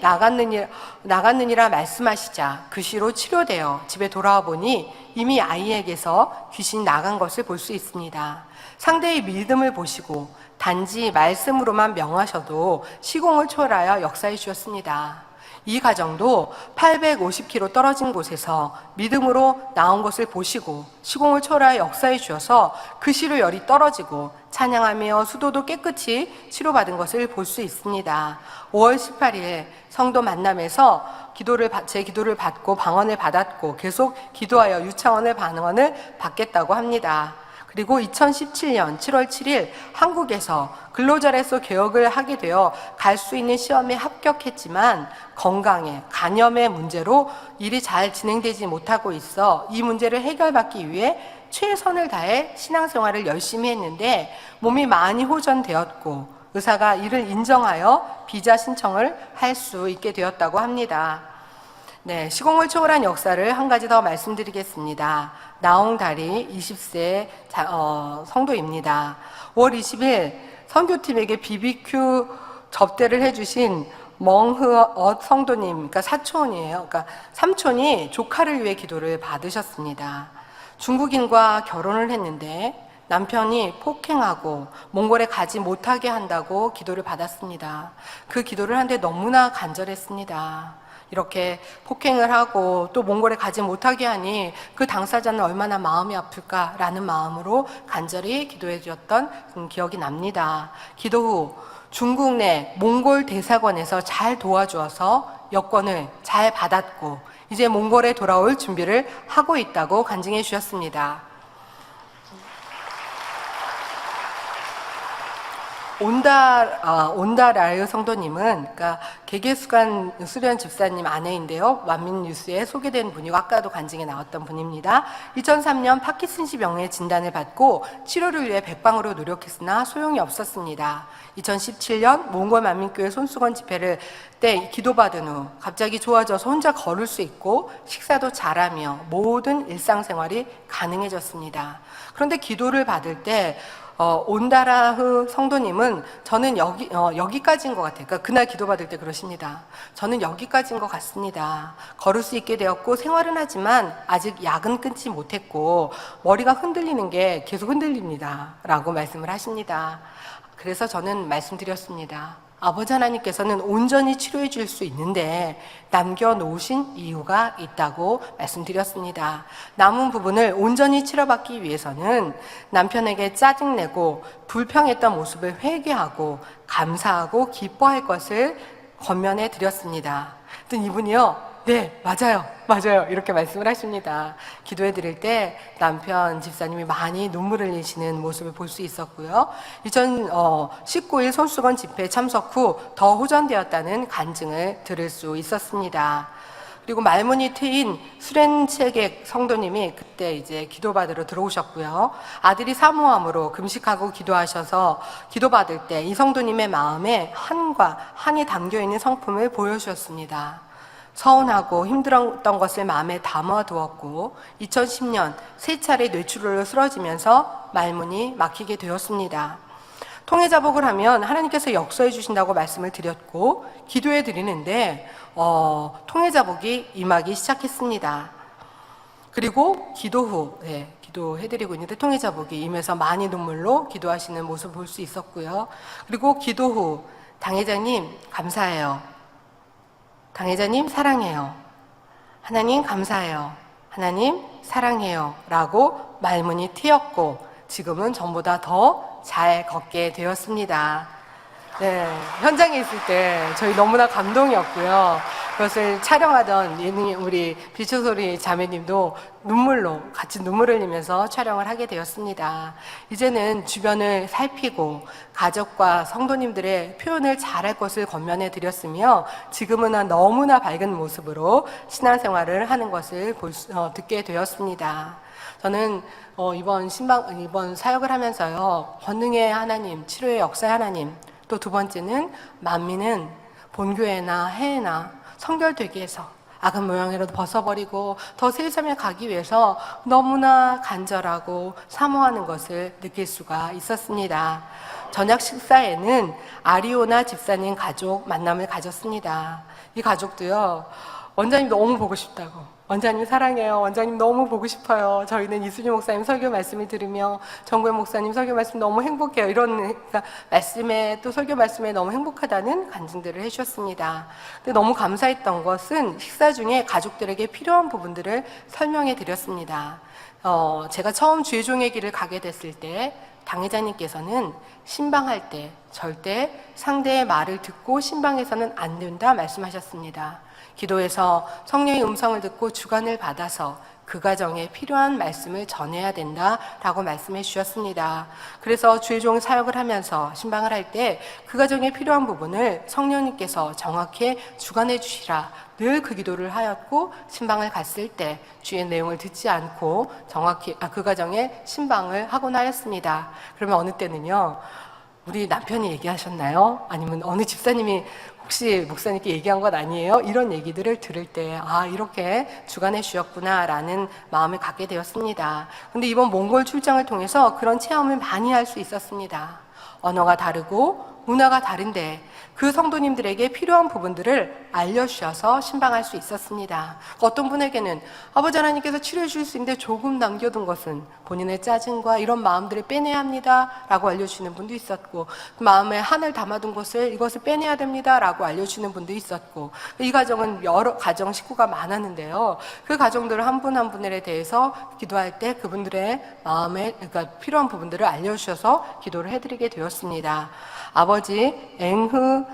S2: 나갔느니라 말씀하시자 그 시로 치료되어 집에 돌아와 보니 이미 아이에게서 귀신이 나간 것을 볼 수 있습니다. 상대의 믿음을 보시고 단지 말씀으로만 명하셔도 시공을 초월하여 역사해 주셨습니다. 이 가정도 850km 떨어진 곳에서 믿음으로 나온 것을 보시고 시공을 초월하여 역사해 주셔서 그 시로 열이 떨어지고 찬양하며 수도도 깨끗이 치료받은 것을 볼 수 있습니다. 5월 18일 성도 만남에서 제 기도를 받고 방언을 받았고 계속 기도하여 유창원을 방언을 받겠다고 합니다. 그리고 2017년 7월 7일 한국에서 근로자로서 개혁을 하게 되어 갈 수 있는 시험에 합격했지만 건강에 간염의 문제로 일이 잘 진행되지 못하고 있어 이 문제를 해결받기 위해 최선을 다해 신앙생활을 열심히 했는데 몸이 많이 호전되었고 의사가 이를 인정하여 비자 신청을 할 수 있게 되었다고 합니다. 네, 시공을 초월한 역사를 한 가지 더 말씀드리겠습니다. 나홍다리 20세 성도입니다. 5월 20일 선교팀에게 BBQ 접대를 해주신 멍흐엇 성도님, 그러니까 사촌이에요. 그러니까 삼촌이 조카를 위해 기도를 받으셨습니다. 중국인과 결혼을 했는데 남편이 폭행하고 몽골에 가지 못하게 한다고 기도를 받았습니다. 그 기도를 하는데 너무나 간절했습니다. 이렇게 폭행을 하고 또 몽골에 가지 못하게 하니 그 당사자는 얼마나 마음이 아플까라는 마음으로 간절히 기도해 주었던 기억이 납니다. 기도 후 중국 내 몽골 대사관에서 잘 도와주어서 여권을 잘 받았고 이제 몽골에 돌아올 준비를 하고 있다고 간증해 주셨습니다. 온다라유 성도님은 그러니까 개개수관 수련 집사님 아내인데요. 완민뉴스에 소개된 분이고 아까도 간증에 나왔던 분입니다. 2003년 파킨슨氏병의 진단을 받고 치료를 위해 백방으로 노력했으나 소용이 없었습니다. 2017년 몽골 만민교회 손수건 집회를 때 기도받은 후 갑자기 좋아져서 혼자 걸을 수 있고 식사도 잘하며 모든 일상생활이 가능해졌습니다. 그런데 기도를 받을 때 온다라흐 성도님은 저는 여기까지인 것 같아요. 그러니까 그날 기도받을 때 그러십니다. 저는 여기까지인 것 같습니다. 걸을 수 있게 되었고 생활은 하지만 아직 약은 끊지 못했고 머리가 흔들리는 게 계속 흔들립니다. 라고 말씀을 하십니다. 그래서 저는 말씀드렸습니다. 아버지 하나님께서는 온전히 치료해 줄 수 있는데 남겨놓으신 이유가 있다고 말씀드렸습니다. 남은 부분을 온전히 치료받기 위해서는 남편에게 짜증내고 불평했던 모습을 회개하고 감사하고 기뻐할 것을 권면해 드렸습니다. 그랬더니 이분이요, 네, 맞아요. 이렇게 말씀을 하십니다. 기도해 드릴 때 남편 집사님이 많이 눈물을 흘리시는 모습을 볼 수 있었고요. 2019일 손수건 집회 참석 후 더 호전되었다는 간증을 들을 수 있었습니다. 그리고 말문이 트인 수렌체객 성도님이 그때 이제 기도받으러 들어오셨고요. 아들이 사모함으로 금식하고 기도하셔서 기도받을 때 이 성도님의 마음에 한이 담겨있는 성품을 보여주셨습니다. 서운하고 힘들었던 것을 마음에 담아두었고 2010년 세 차례 뇌출혈로 쓰러지면서 말문이 막히게 되었습니다. 통해자복을 하면 하나님께서 역사해 주신다고 말씀을 드렸고 기도해 드리는데 통해자복이 임하기 시작했습니다. 그리고 기도 후 기도해드리고 있는데 통해자복이 임해서 많이 눈물로 기도하시는 모습을 볼 수 있었고요. 그리고 기도 후 당회자님 감사해요. 당회자님 사랑해요. 하나님 감사해요. 하나님 사랑해요. 라고 말문이 트였고 지금은 전보다 더 잘 걷게 되었습니다. 네, 현장에 있을 때 저희 너무나 감동이었고요. 그것을 촬영하던 우리 비추소리 자매님도 같이 눈물을 흘리면서 촬영을 하게 되었습니다. 이제는 주변을 살피고 가족과 성도님들의 표현을 잘할 것을 권면해 드렸으며 지금은 너무나 밝은 모습으로 신앙생활을 하는 것을 듣게 되었습니다. 저는 이번 사역을 하면서요, 권능의 하나님, 치료의 역사의 하나님, 또 두 번째는 만민은 본교회나 해외나 성결되기 위해서 악한 모양이라도 벗어버리고 더 세상에 가기 위해서 너무나 간절하고 사모하는 것을 느낄 수가 있었습니다. 저녁 식사에는 아리오나 집사님 가족 만남을 가졌습니다. 이 가족도요, 원장님 너무 보고 싶다고. 원장님 사랑해요. 원장님 너무 보고 싶어요. 저희는 이순희 목사님 설교 말씀을 들으며 정구현 목사님 설교 말씀 너무 행복해요. 이런 그러니까 말씀에 또 설교 말씀에 너무 행복하다는 간증들을 해주셨습니다. 근데 너무 감사했던 것은 식사 중에 가족들에게 필요한 부분들을 설명해 드렸습니다. 제가 처음 주의 종의 길을 가게 됐을 때 당회자님께서는 신방할 때 절대 상대의 말을 듣고 신방해서는 안 된다 말씀하셨습니다. 기도에서 성령의 음성을 듣고 주관을 받아서 그 가정에 필요한 말씀을 전해야 된다라고 말씀해 주셨습니다. 그래서 주의 종 사역을 하면서 신방을 할 때 그 가정에 필요한 부분을 성령님께서 정확히 주관해 주시라 늘 그 기도를 하였고, 신방을 갔을 때 주의 내용을 듣지 않고 정확히 그 가정에 신방을 하곤 하였습니다. 그러면 어느 때는요, 우리 남편이 얘기하셨나요? 아니면 어느 집사님이 혹시 목사님께 얘기한 것 아니에요? 이런 얘기들을 들을 때 이렇게 주관해 주셨구나라는 마음을 갖게 되었습니다. 근데 이번 몽골 출장을 통해서 그런 체험을 많이 할 수 있었습니다. 언어가 다르고 문화가 다른데 그 성도님들에게 필요한 부분들을 알려주셔서 신방할 수 있었습니다. 어떤 분에게는 아버지 하나님께서 치료해 주실 수 있는데 조금 남겨둔 것은 본인의 짜증과 이런 마음들을 빼내야 합니다 라고 알려주시는 분도 있었고, 마음에 한을 담아둔 것을 이것을 빼내야 됩니다 라고 알려주시는 분도 있었고, 이 가정은 여러 가정 식구가 많았는데요, 그 가정들 한 분 한 분에 대해서 기도할 때 그분들의 마음에 그러니까 필요한 부분들을 알려주셔서 기도를 해드리게 되었습니다. 아버지 앵흐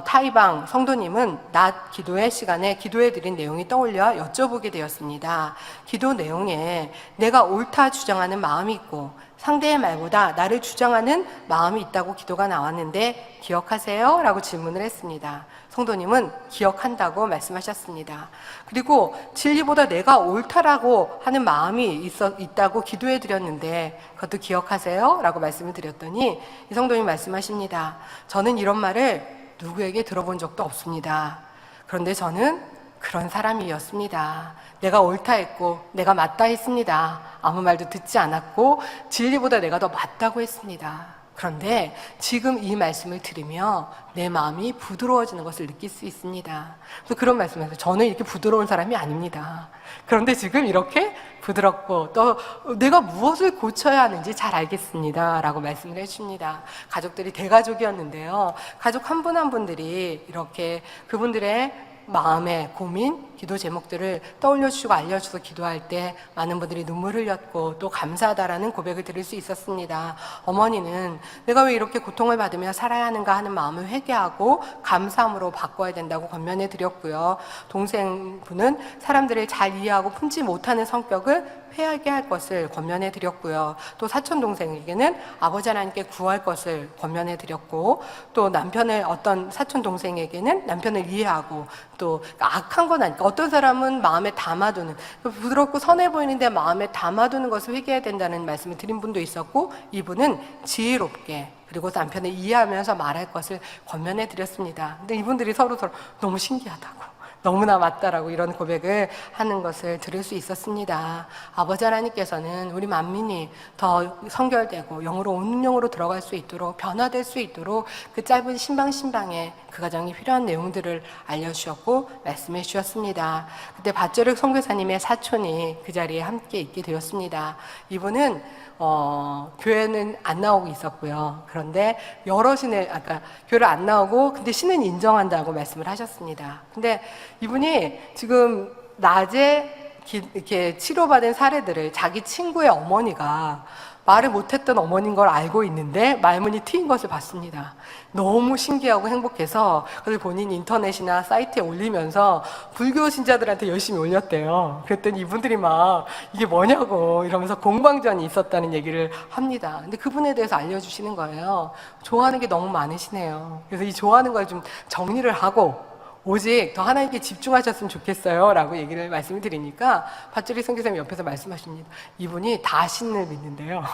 S2: 타이방 성도님은 낮 기도회 시간에 기도해드린 내용이 떠올려 여쭤보게 되었습니다. 기도 내용에 내가 옳다 주장하는 마음이 있고 상대의 말보다 나를 주장하는 마음이 있다고 기도가 나왔는데 기억하세요? 라고 질문을 했습니다. 성도님은 기억한다고 말씀하셨습니다. 그리고 진리보다 내가 옳다라고 하는 마음이 있다고 기도해 드렸는데 그것도 기억하세요? 라고 말씀을 드렸더니 이 성도님 말씀하십니다. 저는 이런 말을 누구에게 들어본 적도 없습니다. 그런데 저는 그런 사람이었습니다. 내가 옳다 했고 내가 맞다 했습니다. 아무 말도 듣지 않았고 진리보다 내가 더 맞다고 했습니다. 그런데 지금 이 말씀을 들으며 내 마음이 부드러워지는 것을 느낄 수 있습니다. 그래서 그런 말씀을 해서 저는 이렇게 부드러운 사람이 아닙니다. 그런데 지금 이렇게 부드럽고 또 내가 무엇을 고쳐야 하는지 잘 알겠습니다 라고 말씀을 해줍니다. 가족들이 대가족이었는데요, 가족 한 분 한 분들이 이렇게 그분들의 마음의 고민, 기도 제목들을 떠올려 주시고 알려주셔서 기도할 때 많은 분들이 눈물 흘렸고 또 감사하다라는 고백을 들을 수 있었습니다. 어머니는 내가 왜 이렇게 고통을 받으며 살아야 하는가 하는 마음을 회개하고 감사함으로 바꿔야 된다고 권면해 드렸고요. 동생분은 사람들을 잘 이해하고 품지 못하는 성격을 회하게 할 것을 권면해 드렸고요. 또 사촌 동생에게는 아버지 하나님께 구할 것을 권면해 드렸고, 또 남편의 어떤 사촌 동생에게는 남편을 이해하고 또 악한 건 아니까 어떤 사람은 마음에 담아두는 부드럽고 선해 보이는데 마음에 담아두는 것을 회개해야 된다는 말씀을 드린 분도 있었고, 이분은 지혜롭게 그리고 남편을 이해하면서 말할 것을 권면해 드렸습니다. 근데 이분들이 서로 너무 신기하다고, 너무나 맞다라고 이런 고백을 하는 것을 들을 수 있었습니다. 아버지 하나님께서는 우리 만민이 더 성결되고 영으로 온 영으로 들어갈 수 있도록 변화될 수 있도록 그 짧은 신방에 그 가정이 필요한 내용들을 알려주셨고 말씀해 주셨습니다. 그때 밭저력 선교사님의 사촌이 그 자리에 함께 있게 되었습니다. 이분은 교회는 안 나오고 있었고요. 그런데 여러 신을 교회를 안 나오고 근데 신은 인정한다고 말씀을 하셨습니다. 근데 이분이 지금 낮에 이렇게 치료받은 사례들을 자기 친구의 어머니가 말을 못했던 어머니인 걸 알고 있는데 말문이 트인 것을 봤습니다. 너무 신기하고 행복해서 그걸 본인 인터넷이나 사이트에 올리면서 불교 신자들한테 열심히 올렸대요. 그랬더니 이분들이 막 이게 뭐냐고 이러면서 공방전이 있었다는 얘기를 합니다. 근데 그분에 대해서 알려주시는 거예요. 좋아하는 게 너무 많으시네요. 그래서 이 좋아하는 걸 좀 정리를 하고 오직 더 하나님께 집중하셨으면 좋겠어요 라고 말씀을 드리니까 밭주리 선교사님 옆에서 말씀하십니다. 이분이 다 신을 믿는데요.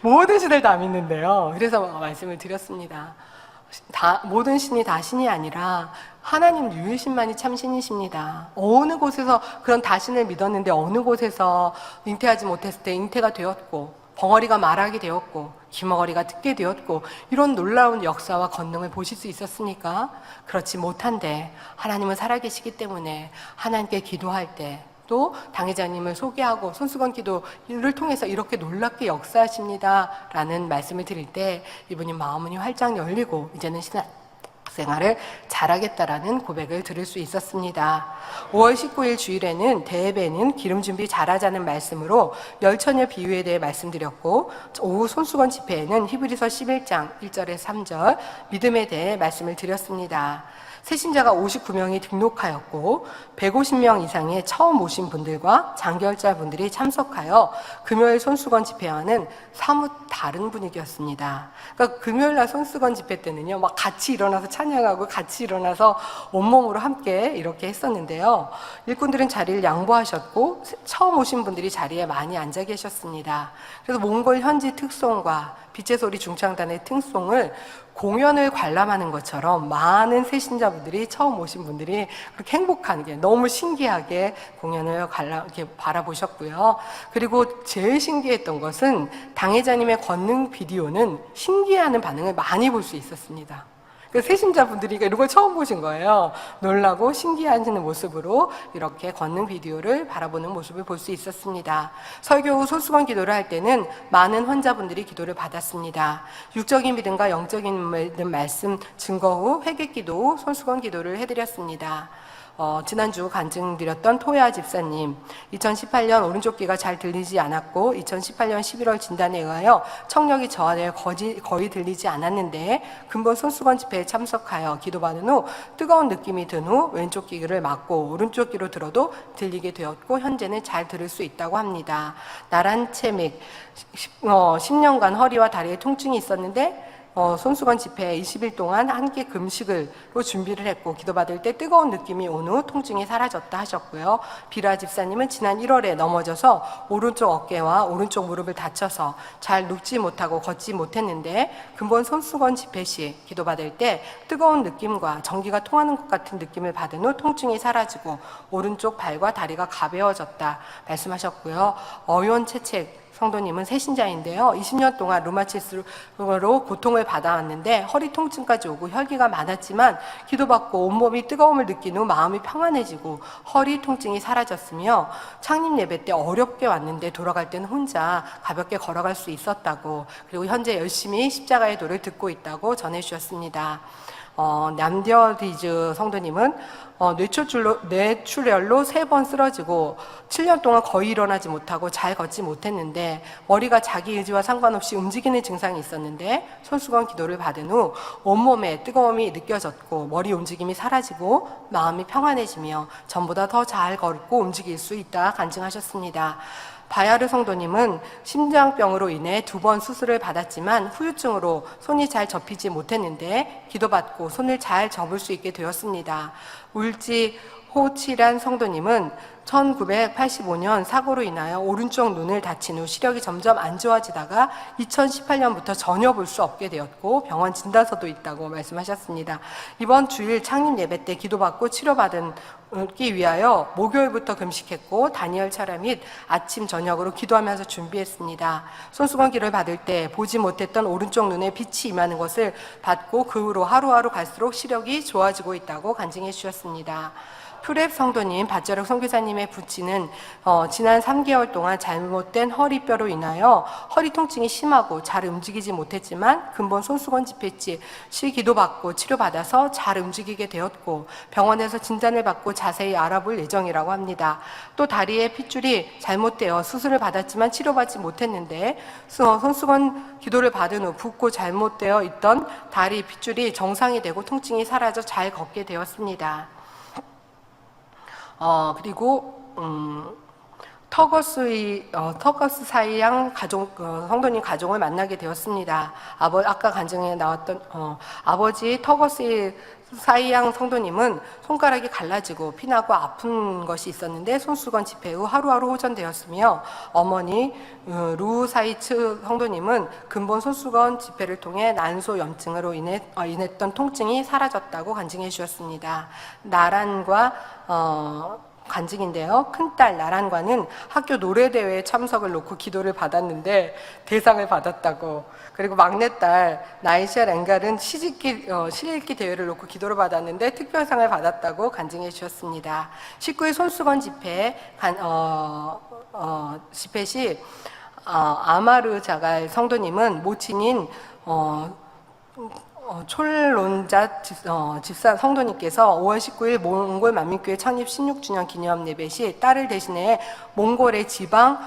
S2: 모든 신을 다 믿는데요. 그래서 말씀을 드렸습니다. 모든 신이 다 신이 아니라 하나님 유일신만이 참 신이십니다. 어느 곳에서 그런 다신을 믿었는데 어느 곳에서 잉태하지 못했을 때 잉태가 되었고 벙어리가 말하게 되었고 귀머거리가 듣게 되었고 이런 놀라운 역사와 권능을 보실 수 있었습니까? 그렇지 못한데 하나님은 살아계시기 때문에 하나님께 기도할 때 또 당회자님을 소개하고 손수건 기도를 통해서 이렇게 놀랍게 역사하십니다 라는 말씀을 드릴 때 이분이 마음문이 활짝 열리고 이제는 생활을 잘하겠다라는 고백을 들을 수 있었습니다. 5월 19일 주일에는 대예배는 기름 준비 잘하자는 말씀으로 열처녀 비유에 대해 말씀드렸고, 오후 손수건 집회에는 히브리서 11장 1절에서 3절 믿음에 대해 말씀을 드렸습니다. 새신자가 59명이 등록하였고 150명 이상의 처음 오신 분들과 장결자 분들이 참석하여 금요일 손수건 집회와는 사뭇 다른 분위기였습니다. 그러니까 금요일 날 손수건 집회 때는요, 막 같이 일어나서 찬양하고 같이 일어나서 온몸으로 함께 이렇게 했었는데요. 일꾼들은 자리를 양보하셨고 처음 오신 분들이 자리에 많이 앉아 계셨습니다. 그래서 몽골 현지 특송과 빛의 소리 중창단의 특송을 공연을 관람하는 것처럼 많은 새신자분들이 처음 오신 분들이 그렇게 행복하게 너무 신기하게 공연을 이렇게 바라보셨고요. 그리고 제일 신기했던 것은 당회자님의 권능 비디오는 신기해하는 반응을 많이 볼 수 있었습니다. 새신자분들이 이런 걸 처음 보신 거예요. 놀라고 신기해하시는 모습으로 이렇게 권능 비디오를 바라보는 모습을 볼 수 있었습니다. 설교 후 손수건 기도를 할 때는 많은 환자분들이 기도를 받았습니다. 육적인 믿음과 영적인 믿음 말씀 증거 후 회개 기도 후 손수건 기도를 해드렸습니다. 지난주 간증드렸던 토야 집사님, 2018년 오른쪽 귀가 잘 들리지 않았고 2018년 11월 진단에 의하여 청력이 저하되어 거의 들리지 않았는데 근본 손수건 집회에 참석하여 기도받은 후 뜨거운 느낌이 든 후 왼쪽 귀를 막고 오른쪽 귀로 들어도 들리게 되었고 현재는 잘 들을 수 있다고 합니다. 나란 체맥, 10년간 허리와 다리에 통증이 있었는데 손수건 집회 20일 동안 한 끼 금식으로 준비를 했고 기도받을 때 뜨거운 느낌이 온 후 통증이 사라졌다 하셨고요. 비라 집사님은 지난 1월에 넘어져서 오른쪽 어깨와 오른쪽 무릎을 다쳐서 잘 눕지 못하고 걷지 못했는데 근본 손수건 집회 시 기도받을 때 뜨거운 느낌과 전기가 통하는 것 같은 느낌을 받은 후 통증이 사라지고 오른쪽 발과 다리가 가벼워졌다 말씀하셨고요. 어yon 채책 성도님은 새신자인데요. 20년 동안 루마티스로 고통을 받아왔는데 허리 통증까지 오고 혈기가 많았지만 기도받고 온몸이 뜨거움을 느낀 후 마음이 평안해지고 허리 통증이 사라졌으며 창립 예배 때 어렵게 왔는데 돌아갈 때는 혼자 가볍게 걸어갈 수 있었다고, 그리고 현재 열심히 십자가의 도를 듣고 있다고 전해주셨습니다. 남디어디즈 성도님은 뇌출혈로 3번 쓰러지고 7년 동안 거의 일어나지 못하고 잘 걷지 못했는데 머리가 자기 의지와 상관없이 움직이는 증상이 있었는데 손수건 기도를 받은 후 온몸에 뜨거움이 느껴졌고 머리 움직임이 사라지고 마음이 평안해지며 전보다 더 잘 걷고 움직일 수 있다 간증하셨습니다. 바야르 성도님은 심장병으로 인해 2번 수술을 받았지만 후유증으로 손이 잘 접히지 못했는데 기도받고 손을 잘 접을 수 있게 되었습니다. 울지 호치란 성도님은 1985년 사고로 인하여 오른쪽 눈을 다친 후 시력이 점점 안 좋아지다가 2018년부터 전혀 볼 수 없게 되었고 병원 진단서도 있다고 말씀하셨습니다. 이번 주일 창립 예배 때 기도받고 치료받기 위하여 목요일부터 금식했고 다니엘 철야 및 아침 저녁으로 기도하면서 준비했습니다. 손수건 기를 받을 때 보지 못했던 오른쪽 눈에 빛이 임하는 것을 받고 그 후로 하루하루 갈수록 시력이 좋아지고 있다고 간증해 주셨습니다. 푸랩 성도님, 밭자력 선교사님의 부친은 지난 3개월 동안 잘못된 허리뼈로 인하여 허리 통증이 심하고 잘 움직이지 못했지만 근본 손수건 집회지 시 기도받고 치료받아서 잘 움직이게 되었고 병원에서 진단을 받고 자세히 알아볼 예정이라고 합니다. 또 다리에 핏줄이 잘못되어 수술을 받았지만 치료받지 못했는데 손수건 기도를 받은 후 붓고 잘못되어 있던 다리 핏줄이 정상이 되고 통증이 사라져 잘 걷게 되었습니다. 그리고 터거스 사이양 성도님 가정을 만나게 되었습니다. 아까 간증에 나왔던 아버지 터거스 사이양 성도님은 손가락이 갈라지고 피나고 아픈 것이 있었는데 손수건 집회 후 하루하루 호전되었으며 어머니 루사이츠 성도님은 근본 손수건 집회를 통해 난소 염증으로 인했던 통증이 사라졌다고 간증해 주셨습니다. 나란과 간증인데요. 큰딸 나란과는 학교 노래대회에 참석을 놓고 기도를 받았는데 대상을 받았다고. 그리고 막내딸 나이샤 랭갈은 시읽기 대회를 놓고 기도를 받았는데 특별상을 받았다고 간증해 주셨습니다. 19일 손수건 집회 시 아마르 자갈 성도님은 모친인 촐론자 집사 성도님께서 5월 19일 몽골 만민교회 창립 16주년 기념 예배 시 딸을 대신해 몽골의 지방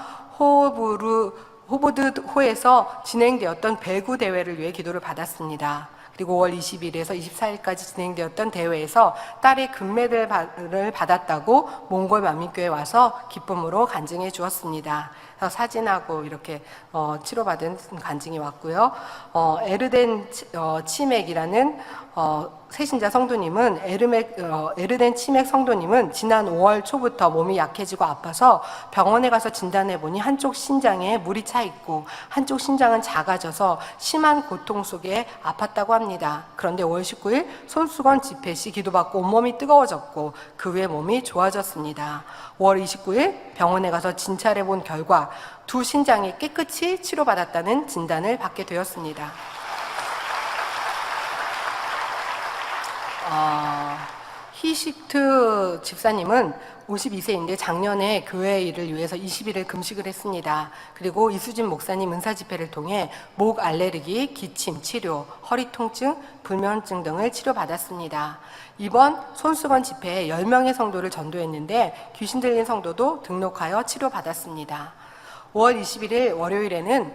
S2: 호보드호에서 진행되었던 배구 대회를 위해 기도를 받았습니다. 그리고 5월 20일에서 24일까지 진행되었던 대회에서 딸이 금메달을 받았다고 몽골 만민교회에 와서 기쁨으로 간증해 주었습니다. 그래서 사진하고 이렇게 치료받은 간증이 왔고요. 에르덴 치맥이라는 세신자 성도님은 에르덴 치맥 성도님은 지난 5월 초부터 몸이 약해지고 아파서 병원에 가서 진단해 보니 한쪽 신장에 물이 차 있고 한쪽 신장은 작아져서 심한 고통 속에 아팠다고 합니다. 그런데 5월 19일 손수건 집회 시 기도받고 온몸이 뜨거워졌고 그 후에 몸이 좋아졌습니다. 5월 29일 병원에 가서 진찰해 본 결과 두 신장이 깨끗이 치료받았다는 진단을 받게 되었습니다. 히식트 집사님은 52세인데 작년에 교회 일을 위해서 20일을 금식을 했습니다. 그리고 이수진 목사님 은사 집회를 통해 목 알레르기, 기침 치료, 허리 통증, 불면증 등을 치료받았습니다. 이번 손수건 집회에 10명의 성도를 전도했는데 귀신 들린 성도도 등록하여 치료받았습니다. 5월 21일 월요일에는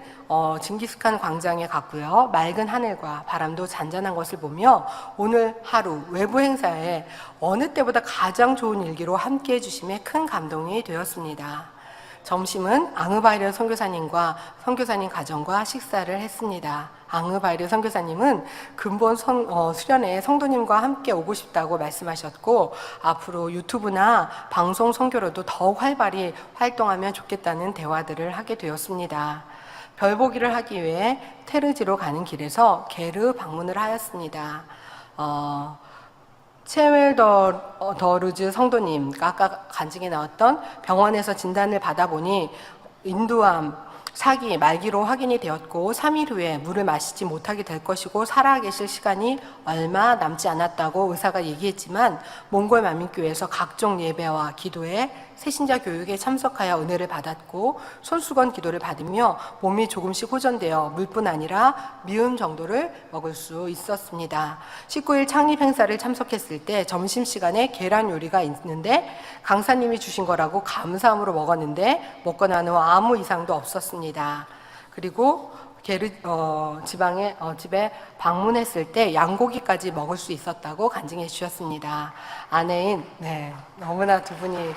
S2: 징기스칸 광장에 갔고요. 맑은 하늘과 바람도 잔잔한 것을 보며 오늘 하루 외부 행사에 어느 때보다 가장 좋은 일기로 함께해 주심에 큰 감동이 되었습니다. 점심은 앙흐바이르 선교사님과 선교사님 가정과 식사를 했습니다. 앙흐바이르 선교사님은 근본 수련회 성도님과 함께 오고 싶다고 말씀하셨고 앞으로 유튜브나 방송 선교로도 더욱 활발히 활동하면 좋겠다는 대화들을 하게 되었습니다. 별보기를 하기 위해 테르지로 가는 길에서 게르 방문을 하였습니다. 체웰더르즈 성도님, 아까 간증에 나왔던 병원에서 진단을 받아보니 인두암, 사기, 말기로 확인이 되었고 3일 후에 물을 마시지 못하게 될 것이고 살아계실 시간이 얼마 남지 않았다고 의사가 얘기했지만 몽골 만민교회에서 각종 예배와 기도에 새신자 교육에 참석하여 은혜를 받았고 손수건 기도를 받으며 몸이 조금씩 호전되어 물뿐 아니라 미음 정도를 먹을 수 있었습니다. 19일 창립 행사를 참석했을 때 점심시간에 계란 요리가 있는데 강사님이 주신 거라고 감사함으로 먹었는데 먹고 난 후 아무 이상도 없었습니다. 그리고 집에 방문했을 때 양고기까지 먹을 수 있었다고 간증해 주셨습니다. 너무나 두 분이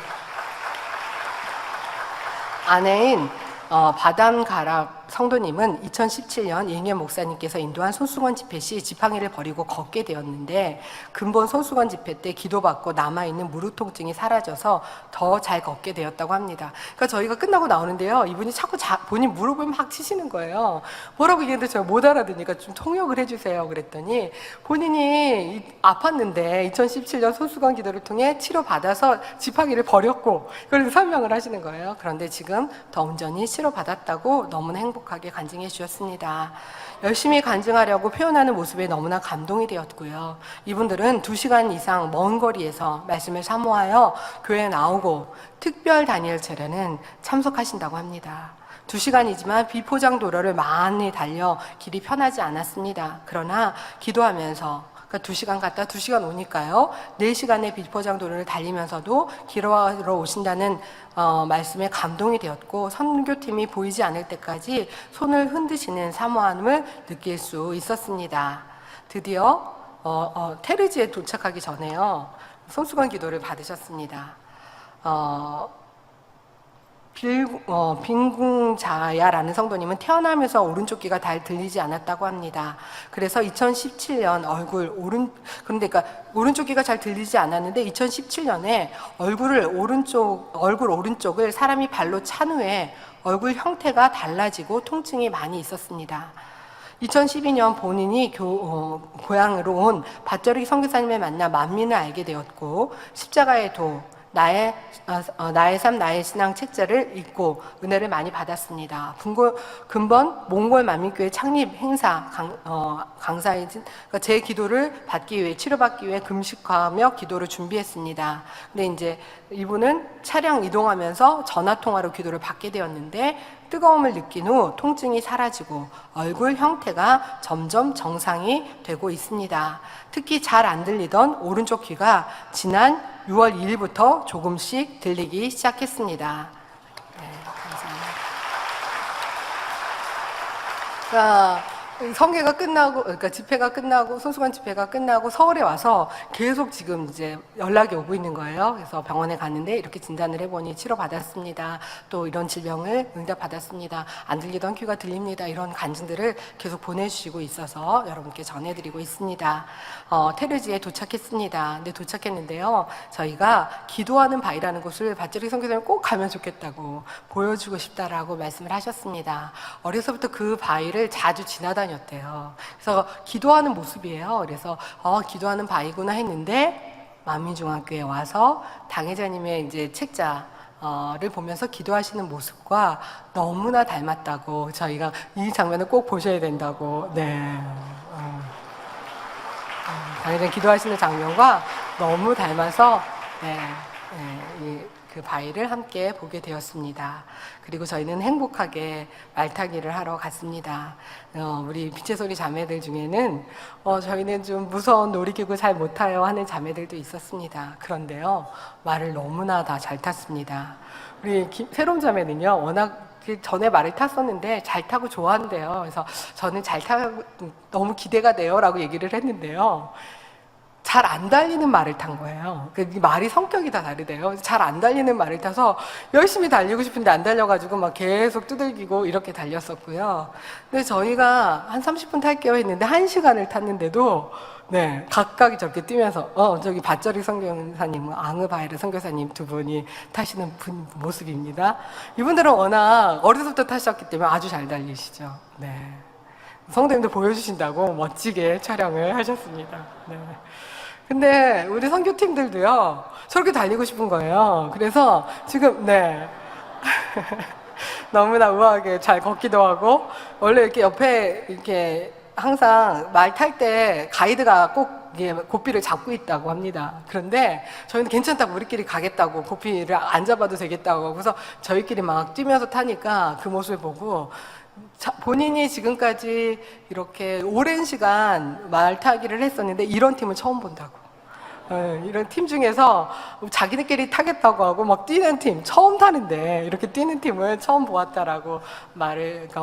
S2: 아내인 바담가랍 성도님은 2017년 이행현 목사님께서 인도한 손수건 집회 시 지팡이를 버리고 걷게 되었는데 근본 손수건 집회 때 기도받고 남아있는 무릎 통증이 사라져서 더 잘 걷게 되었다고 합니다. 그러니까 저희가 끝나고 나오는데요. 이분이 자꾸 본인 무릎을 막 치시는 거예요. 뭐라고 얘기했는데 제가 못 알아듣으니까 좀 통역을 해주세요. 그랬더니 본인이 아팠는데 2017년 손수건 기도를 통해 치료받아서 지팡이를 버렸고 그래서 설명을 하시는 거예요. 그런데 지금 더 온전히 치료받았다고 너무나 행복하게 간증해 주셨습니다. 열심히 간증하려고 표현하는 모습에 너무나 감동이 되었고요. 이분들은 2시간 이상 먼 거리에서 말씀을 사모하여 교회에 나오고 특별 다니엘 제례는 참석하신다고 합니다. 2시간이지만 비포장 도로를 많이 달려 길이 편하지 않았습니다. 그러나 기도하면서 2시간 갔다 2시간 오니까요. 4시간의 비포장 도로를 달리면서도 기도하러 오신다는 말씀에 감동이 되었고 선교팀이 보이지 않을 때까지 손을 흔드시는 사모함을 느낄 수 있었습니다. 드디어 테르지에 도착하기 전에요. 손수건 기도를 받으셨습니다. 빈궁자야라는 성도님은 태어나면서 오른쪽 귀가 잘 들리지 않았다고 합니다. 그래서 2017년 그러니까 오른쪽 귀가 잘 들리지 않았는데 2017년에 얼굴 오른쪽을 사람이 발로 찬 후에 얼굴 형태가 달라지고 통증이 많이 있었습니다. 2012년 본인이 고향으로 온 밧저리 선교사님을 만나 만민을 알게 되었고 십자가의 도, 나의 삶 나의 신앙 책자를 읽고 은혜를 많이 받았습니다. 근본 몽골 만민교회 창립 행사 강사인 그러니까 제 기도를 받기 위해 치료받기 위해 금식하며 기도를 준비했습니다. 근데 이제 이분은 차량 이동하면서 전화 통화로 기도를 받게 되었는데 뜨거움을 느낀 후 통증이 사라지고 얼굴 형태가 점점 정상이 되고 있습니다. 특히 잘 안 들리던 오른쪽 귀가 지난 6월 2일부터 조금씩 들리기 시작했습니다. 네, 감사합니다. 성회가 끝나고, 그러니까 집회가 끝나고, 손수건 집회가 끝나고 서울에 와서 계속 지금 이제 연락이 오고 있는 거예요. 그래서 병원에 갔는데 이렇게 진단을 해보니 치료받았습니다. 또 이런 질병을 응답받았습니다. 안 들리던 귀가 들립니다. 이런 간증들을 계속 보내주시고 있어서 여러분께 전해드리고 있습니다. 테르지에 도착했습니다. 근데 도착했는데요. 저희가 기도하는 바위라는 곳을 밭자리 선교사님 꼭 가면 좋겠다고 보여주고 싶다라고 말씀을 하셨습니다. 어려서부터 그 바위를 자주 지나다녔대요. 그래서 기도하는 모습이에요. 그래서 기도하는 바위구나 했는데 만민중앙교회에 와서 당회자님의 이제 책자를 보면서 기도하시는 모습과 너무나 닮았다고 저희가 이 장면을 꼭 보셔야 된다고. 네. 당회자님 기도하시는 장면과 너무 닮아서 그 바위를 함께 보게 되었습니다. 그리고 저희는 행복하게 말타기를 하러 갔습니다. 우리 빛의 소리 자매들 중에는 저희는 좀 무서운 놀이기구 잘 못 타요 하는 자매들도 있었습니다. 그런데요, 말을 너무나 다 잘 탔습니다. 우리 새롬 자매는요, 워낙 전에 말을 탔었는데 잘 타고 좋아한대요. 그래서 저는 잘 타고 너무 기대가 돼요라고 얘기를 했는데요. 잘 안 달리는 말을 탄 거예요. 그 말이 성격이 다 다르대요. 잘 안 달리는 말을 타서 열심히 달리고 싶은데 안 달려가지고 막 계속 두들기고 이렇게 달렸었고요. 근데 저희가 한 30분 탈게요 했는데 1시간을 탔는데도 각각 저렇게 뛰면서 저기 밭자리 선교사님은 앙으바이르 선교사님 두 분이 타시는 모습입니다. 이분들은 워낙 어려서부터 타셨기 때문에 아주 잘 달리시죠. 성도님들 보여주신다고 멋지게 촬영을 하셨습니다. 근데 우리 선교팀들도요, 저렇게 달리고 싶은 거예요. 그래서 지금, 너무나 우아하게 잘 걷기도 하고, 원래 이렇게 옆에 이렇게 항상 말 탈 때 가이드가 꼭 고삐를 잡고 있다고 합니다. 그런데 저희는 괜찮다고 우리끼리 가겠다고 고삐를 안 잡아도 되겠다고 그래서 저희끼리 막 뛰면서 타니까 그 모습을 보고 본인이 지금까지 이렇게 오랜 시간 말 타기를 했었는데 이런 팀은 처음 본다고. 이런 팀 중에서 자기들끼리 타겠다고 하고 막 뛰는 팀 처음 타는데 이렇게 뛰는 팀을 처음 보았다라고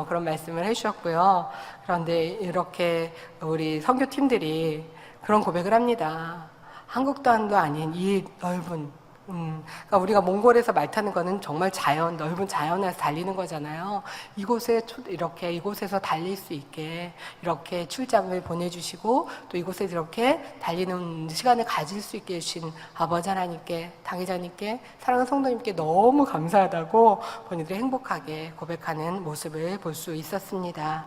S2: 그런 말씀을 해주셨고요. 그런데 이렇게 우리 선교팀들이 그런 고백을 합니다. 한국 땅도 아닌 이 넓은 그러니까 우리가 몽골에서 말 타는 거는 정말 넓은 자연에서 달리는 거잖아요. 이곳에서 달릴 수 있게 이렇게 출장을 보내주시고 또 이곳에서 이렇게 달리는 시간을 가질 수 있게 해주신 아버지 하나님께, 당회자님께, 사랑하는 성도님께 너무 감사하다고 본인들이 행복하게 고백하는 모습을 볼 수 있었습니다.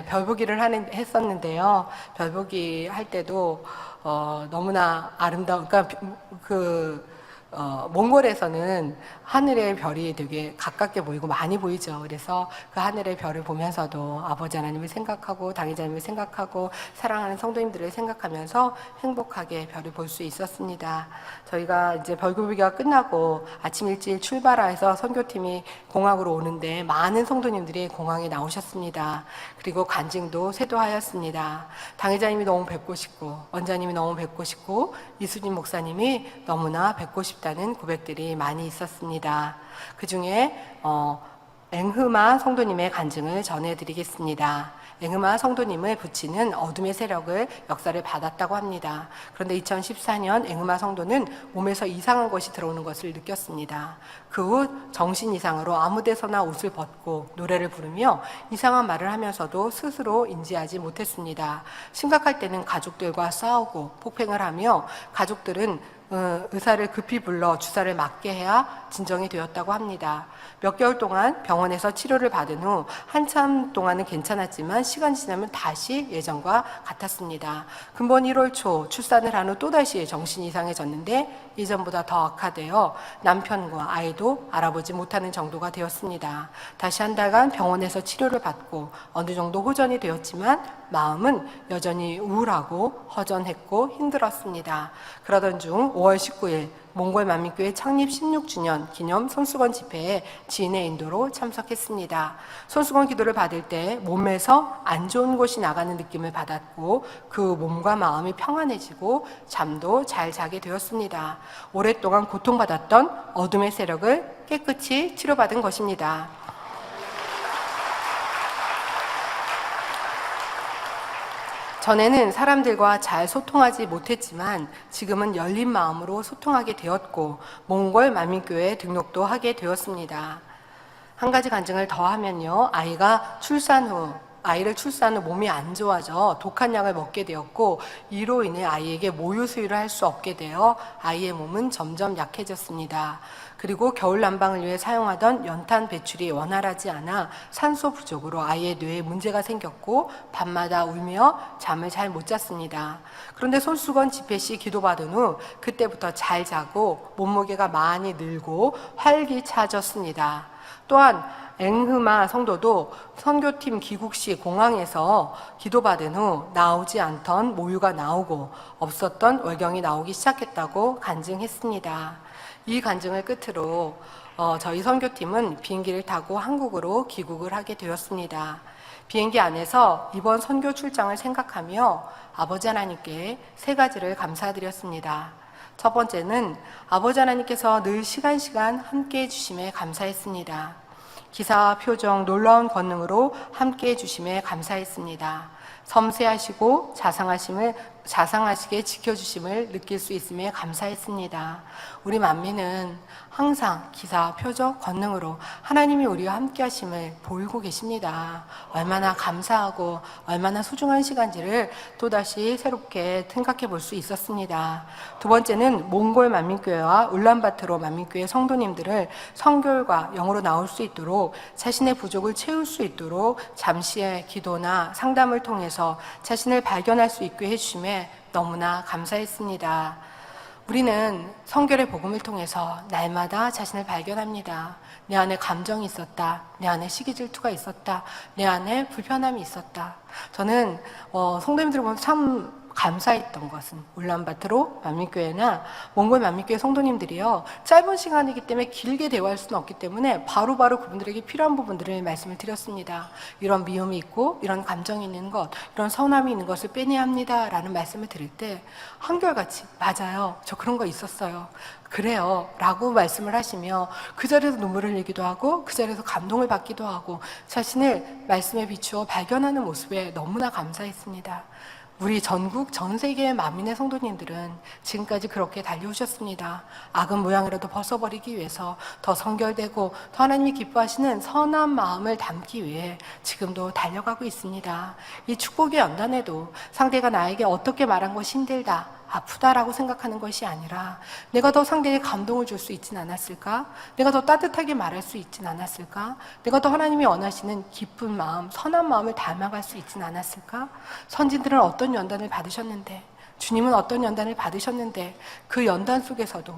S2: 별보기를 했었는데요. 별보기 할 때도 너무나 그러니까 몽골에서는 하늘의 별이 되게 가깝게 보이고 많이 보이죠. 그래서 그 하늘의 별을 보면서도 아버지 하나님을 생각하고 당회자님을 생각하고 사랑하는 성도님들을 생각하면서 행복하게 별을 볼 수 있었습니다. 저희가 이제 별보기가 끝나고 아침 일찍 출발해서 선교팀이 공항으로 오는데 많은 성도님들이 공항에 나오셨습니다. 그리고 간증도 세도하였습니다. 당회자님이 너무 뵙고 싶고 원장님이 너무 뵙고 싶고 이수진 목사님이 너무나 뵙고 싶다는 고백들이 많이 있었습니다. 그 중에 앵흐마 성도님의 간증을 전해드리겠습니다. 앵흐마 성도님을 붙이는 어둠의 세력을 역사를 받았다고 합니다. 그런데 2014년 앵흐마 성도는 몸에서 이상한 것이 들어오는 것을 느꼈습니다. 그 후 정신 이상으로 아무 데서나 옷을 벗고 노래를 부르며 이상한 말을 하면서도 스스로 인지하지 못했습니다. 심각할 때는 가족들과 싸우고 폭행을 하며 가족들은 의사를 급히 불러 주사를 맞게 해야 진정이 되었다고 합니다. 몇 개월 동안 병원에서 치료를 받은 후 한참 동안은 괜찮았지만 시간이 지나면 다시 예전과 같았습니다. 근본 1월 초 출산을 한 후 또다시 정신이 이상해졌는데 예전보다 더 악화되어 남편과 아이도 알아보지 못하는 정도가 되었습니다. 다시 한 달간 병원에서 치료를 받고 어느 정도 호전이 되었지만 마음은 여전히 우울하고 허전했고 힘들었습니다. 그러던 중 5월 19일 몽골 만민교회 창립 16주년 기념 손수건 집회에 지인의 인도로 참석했습니다. 손수건 기도를 받을 때 몸에서 안 좋은 곳이 나가는 느낌을 받았고 그 몸과 마음이 평안해지고 잠도 잘 자게 되었습니다. 오랫동안 고통받았던 어둠의 세력을 깨끗이 치료받은 것입니다. 전에는 사람들과 잘 소통하지 못했지만 지금은 열린 마음으로 소통하게 되었고 몽골 만민교회에 등록도 하게 되었습니다. 한 가지 간증을 더 하면요. 아이를 출산 후 몸이 안 좋아져 독한 약을 먹게 되었고 이로 인해 아이에게 모유 수유를 할 수 없게 되어 아이의 몸은 점점 약해졌습니다. 그리고 겨울 난방을 위해 사용하던 연탄 배출이 원활하지 않아 산소 부족으로 아이의 뇌에 문제가 생겼고 밤마다 울며 잠을 잘 못 잤습니다. 그런데 손수건 집회 시 기도받은 후 그때부터 잘 자고 몸무게가 많이 늘고 활기차졌습니다. 또한 엥흐마 성도도 선교팀 귀국 시 공항에서 기도받은 후 나오지 않던 모유가 나오고 없었던 월경이 나오기 시작했다고 간증했습니다. 이 간증을 끝으로 저희 선교팀은 비행기를 타고 한국으로 귀국을 하게 되었습니다. 비행기 안에서 이번 선교 출장을 생각하며 아버지 하나님께 3가지를 감사드렸습니다. 첫 번째는 아버지 하나님께서 늘 시간 함께해 주심에 감사했습니다. 기사와 표정, 놀라운 권능으로 함께해 주심에 감사했습니다. 섬세하시고 자상하시게 지켜주심을 느낄 수 있음에 감사했습니다. 우리 만민은 항상 기사, 표적, 권능으로 하나님이 우리와 함께 하심을 보이고 계십니다. 얼마나 감사하고 얼마나 소중한 시간인지를 또다시 새롭게 생각해 볼 수 있었습니다. 두 번째는 몽골 만민교회와 울란바토르 만민교회 성도님들을 성결과 영으로 나올 수 있도록 자신의 부족을 채울 수 있도록 잠시의 기도나 상담을 통해서 자신을 발견할 수 있게 해주심에 너무나 감사했습니다. 우리는 성결의 복음을 통해서 날마다 자신을 발견합니다. 내 안에 감정이 있었다. 내 안에 시기 질투가 있었다. 내 안에 불편함이 있었다. 저는 성도님들을 보면 참 감사했던 것은 울란바토르 만민교회나 몽골 만민교회 성도님들이요, 짧은 시간이기 때문에 길게 대화할 수는 없기 때문에 바로바로 그분들에게 필요한 부분들을 말씀을 드렸습니다. 이런 미움이 있고 이런 감정이 있는 것, 이런 서운함이 있는 것을 빼내야 합니다 라는 말씀을 드릴 때 한결같이 맞아요, 저 그런 거 있었어요, 그래요 라고 말씀을 하시며 그 자리에서 눈물을 흘리기도 하고 그 자리에서 감동을 받기도 하고 자신을 말씀에 비추어 발견하는 모습에 너무나 감사했습니다. 우리 전국 전 세계의 만민의 성도님들은 지금까지 그렇게 달려오셨습니다. 악은 모양이라도 벗어버리기 위해서 더 성결되고 더 하나님이 기뻐하시는 선한 마음을 담기 위해 지금도 달려가고 있습니다. 이 축복의 연단에도 상대가 나에게 어떻게 말한 것이 힘들다, 아프다라고 생각하는 것이 아니라 내가 더 상대에게 감동을 줄 수 있진 않았을까? 내가 더 따뜻하게 말할 수 있진 않았을까? 내가 더 하나님이 원하시는 기쁜 마음, 선한 마음을 담아갈 수 있진 않았을까? 선진들은 어떤 연단을 받으셨는데, 주님은 어떤 연단을 받으셨는데 그 연단 속에서도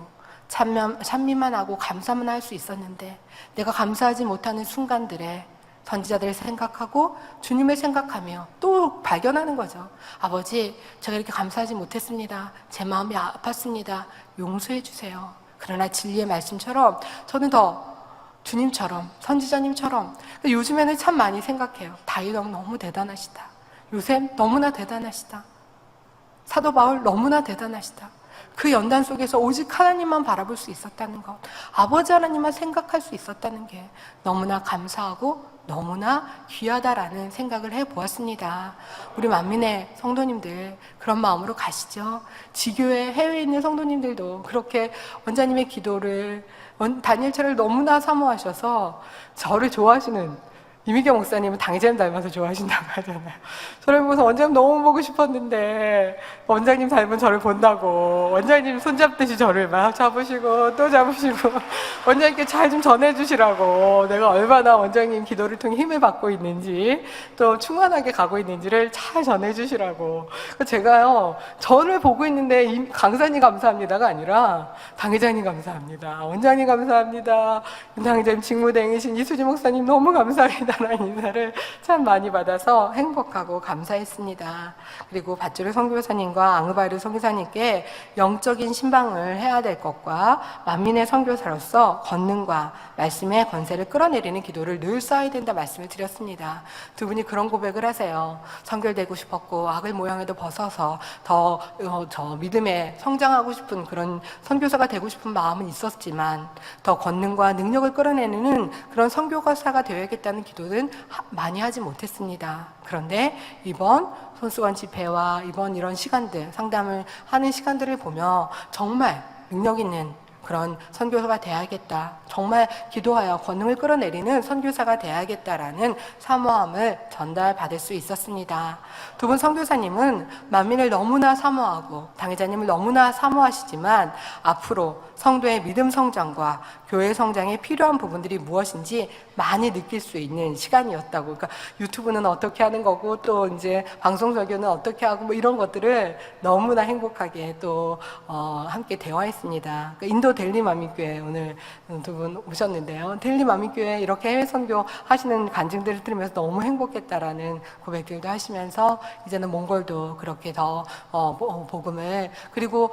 S2: 찬미만 하고 감사만 할 수 있었는데 내가 감사하지 못하는 순간들에 선지자들을 생각하고 주님을 생각하며 또 발견하는 거죠. 아버지, 제가 이렇게 감사하지 못했습니다. 제 마음이 아팠습니다. 용서해 주세요. 그러나 진리의 말씀처럼 저는 더 주님처럼, 선지자님처럼, 요즘에는 참 많이 생각해요. 다윗 너무 대단하시다. 요셉 너무나 대단하시다. 사도 바울 너무나 대단하시다. 그 연단 속에서 오직 하나님만 바라볼 수 있었다는 것, 아버지 하나님만 생각할 수 있었다는 게 너무나 감사하고 너무나 귀하다라는 생각을 해보았습니다. 우리 만민의 성도님들 그런 마음으로 가시죠. 지교회 해외에 있는 성도님들도 그렇게 원자님의 기도를, 다니엘처를 너무나 사모하셔서 저를 좋아하시는 이미경 목사님은 당회장님 닮아서 좋아하신다고 하잖아요. 저를 보고서 원장님 너무 보고 싶었는데 원장님 닮은 저를 본다고 원장님 손잡듯이 저를 막 잡으시고 또 잡으시고 원장님께 잘 좀 전해주시라고 내가 얼마나 원장님 기도를 통해 힘을 받고 있는지 또 충만하게 가고 있는지를 잘 전해주시라고. 제가요 저를 보고 있는데 강사님 감사합니다가 아니라 당회장님 감사합니다, 원장님 감사합니다, 당회장님 직무대행이신 이수지 목사님 너무 감사합니다라는 인사를 참 많이 받아서 행복하고 감사했습니다. 그리고 밧줄의 선교사님과 앙바르 선교사님께 영적인 신방을 해야 될 것과 만민의 선교사로서 권능과 말씀의 권세를 끌어내리는 기도를 늘 써야 된다 말씀을 드렸습니다. 두 분이 그런 고백을 하세요. 선결되고 싶었고 악을 모양에도 벗어서 더 믿음에 성장하고 싶은 그런 선교사가 되고 싶은 마음은 있었지만 더 권능과 능력을 끌어내는 그런 선교사가 되어야겠다는 기도는 많이 하지 못했습니다. 그런데 이번 손수건 집회와 이번 이런 시간들, 상담을 하는 시간들을 보며 정말 능력 있는 그런 선교사가 돼야겠다, 정말 기도하여 권능을 끌어내리는 선교사가 돼야겠다라는 사모함을 전달받을 수 있었습니다. 두 분 선교사님은 만민을 너무나 사모하고 당회자님을 너무나 사모하시지만 앞으로 성도의 믿음 성장과 교회 성장에 필요한 부분들이 무엇인지 많이 느낄 수 있는 시간이었다고. 그러니까 유튜브는 어떻게 하는 거고 또 이제 방송 설교는 어떻게 하고 뭐 이런 것들을 너무나 행복하게 또 함께 대화했습니다. 그러니까 인도 델리마미교회 오늘 두 분 오셨는데요. 델리마미교회 이렇게 해외 선교 하시는 간증들을 들으면서 너무 행복했다라는 고백들도 하시면서 이제는 몽골도 그렇게 더 복음을, 그리고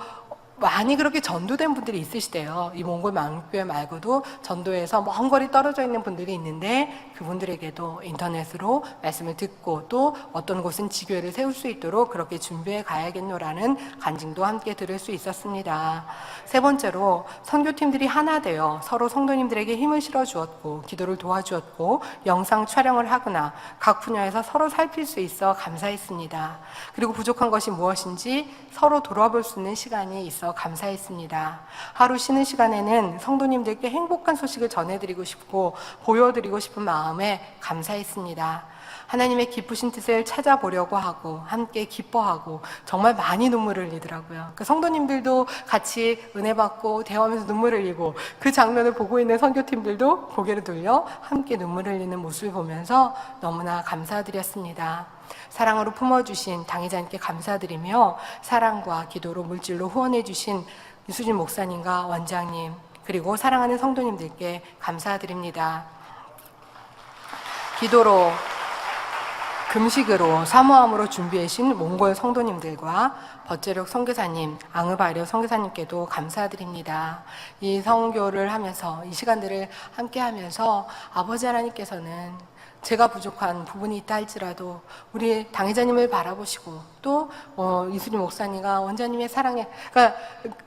S2: 많이 그렇게 전도된 분들이 있으시대요. 이 몽골 만교회 말고도 전도에서 먼 거리 떨어져 있는 분들이 있는데 그분들에게도 인터넷으로 말씀을 듣고 또 어떤 곳은 지교회를 세울 수 있도록 그렇게 준비해 가야겠노라는 간증도 함께 들을 수 있었습니다. 세 번째로 선교팀들이 하나 되어 서로 성도님들에게 힘을 실어 주었고 기도를 도와주었고 영상 촬영을 하거나 각 분야에서 서로 살필 수 있어 감사했습니다. 그리고 부족한 것이 무엇인지 서로 돌아볼 수 있는 시간이 있어 감사했습니다. 하루 쉬는 시간에는 성도님들께 행복한 소식을 전해드리고 싶고 보여드리고 싶은 마음에 감사했습니다. 하나님의 기쁘신 뜻을 찾아보려고 하고 함께 기뻐하고 정말 많이 눈물을 흘리더라고요. 그 성도님들도 같이 은혜 받고 대화하면서 눈물을 흘리고 그 장면을 보고 있는 선교팀들도 고개를 돌려 함께 눈물을 흘리는 모습을 보면서 너무나 감사드렸습니다. 사랑으로 품어주신 당회자님께 감사드리며 사랑과 기도로 물질로 후원해 주신 이수진 목사님과 원장님 그리고 사랑하는 성도님들께 감사드립니다. 기도로 금식으로 사모함으로 준비해 주신 몽골 성도님들과 버제력 선교사님, 앙으바려 선교사님께도 감사드립니다. 이 선교를 하면서 이 시간들을 함께 하면서 아버지 하나님께서는 제가 부족한 부분이 있다 할지라도 우리 당회자님을 바라보시고 또 이수진 목사님과 원장님의 사랑에, 그러니까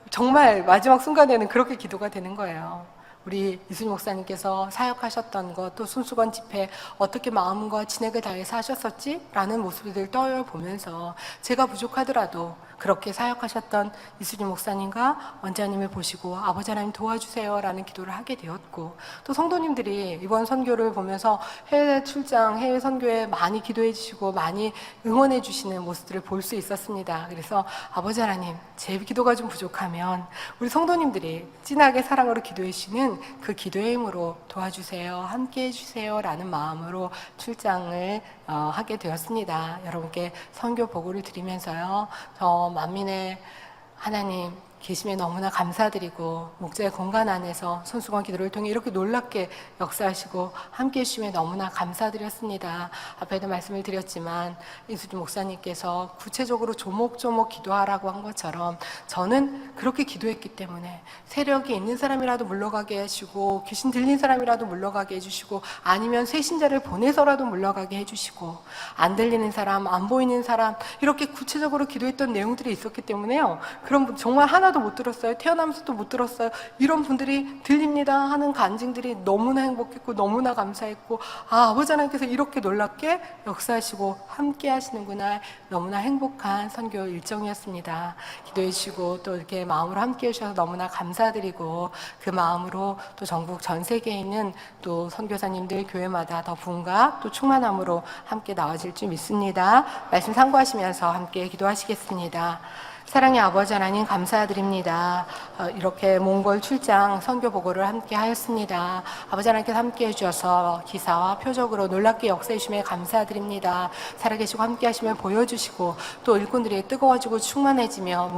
S2: 정말 마지막 순간에는 그렇게 기도가 되는 거예요. 우리 이수진 목사님께서 사역하셨던 것, 또 손수건 집회 어떻게 마음과 진액을 다해서 하셨었지? 라는 모습들을 떠올려보면서 제가 부족하더라도 그렇게 사역하셨던 이수진 목사님과 원장님을 보시고 아버지 하나님 도와주세요 라는 기도를 하게 되었고, 또 성도님들이 이번 선교를 보면서 해외 출장, 해외 선교에 많이 기도해 주시고 많이 응원해 주시는 모습들을 볼 수 있었습니다. 그래서 아버지 하나님, 제 기도가 좀 부족하면 우리 성도님들이 진하게 사랑으로 기도해 주시는 그 기도의 힘으로 도와주세요, 함께 해주세요 라는 마음으로 출장을 하게 되었습니다. 여러분께 선교 보고를 드리면서요, 저 만민의 하나님 계심에 너무나 감사드리고 목자의 공간 안에서 손수건 기도를 통해 이렇게 놀랍게 역사하시고 함께 해주심에 너무나 감사드렸습니다. 앞에도 말씀을 드렸지만 이수진 목사님께서 구체적으로 조목조목 기도하라고 한 것처럼 저는 그렇게 기도했기 때문에 세력이 있는 사람이라도 물러가게 해주시고 귀신 들린 사람이라도 물러가게 해주시고 아니면 쇄신자를 보내서라도 물러가게 해주시고 안 들리는 사람, 안 보이는 사람 이렇게 구체적으로 기도했던 내용들이 있었기 때문에요. 그럼 정말 하나도 번도 못 들었어요. 태어나면서도 못 들었어요. 이런 분들이 들립니다 하는 간증들이 너무나 행복했고 너무나 감사했고, 아버지 하나님께서 이렇게 놀랍게 역사하시고 함께 하시는구나, 너무나 행복한 선교 일정이었습니다. 기도해 주시고 또 이렇게 마음으로 함께 해주셔서 너무나 감사드리고, 그 마음으로 또 전국 전 세계에 있는 또 선교사님들 교회마다 더 부흥과 또 충만함으로 함께 나아질 줄 믿습니다. 말씀 참고하시면서 함께 기도하시겠습니다. 사랑의 아버지 하나님, 감사드립니다. 이렇게 몽골 출장 선교 보고를 함께 하였습니다. 아버지 하나님께서 함께 해주셔서 기사와 표적으로 놀랍게 역사해 주심에 감사드립니다. 살아계시고 함께 하시며 보여주시고 또 일꾼들이 뜨거워지고 충만해지며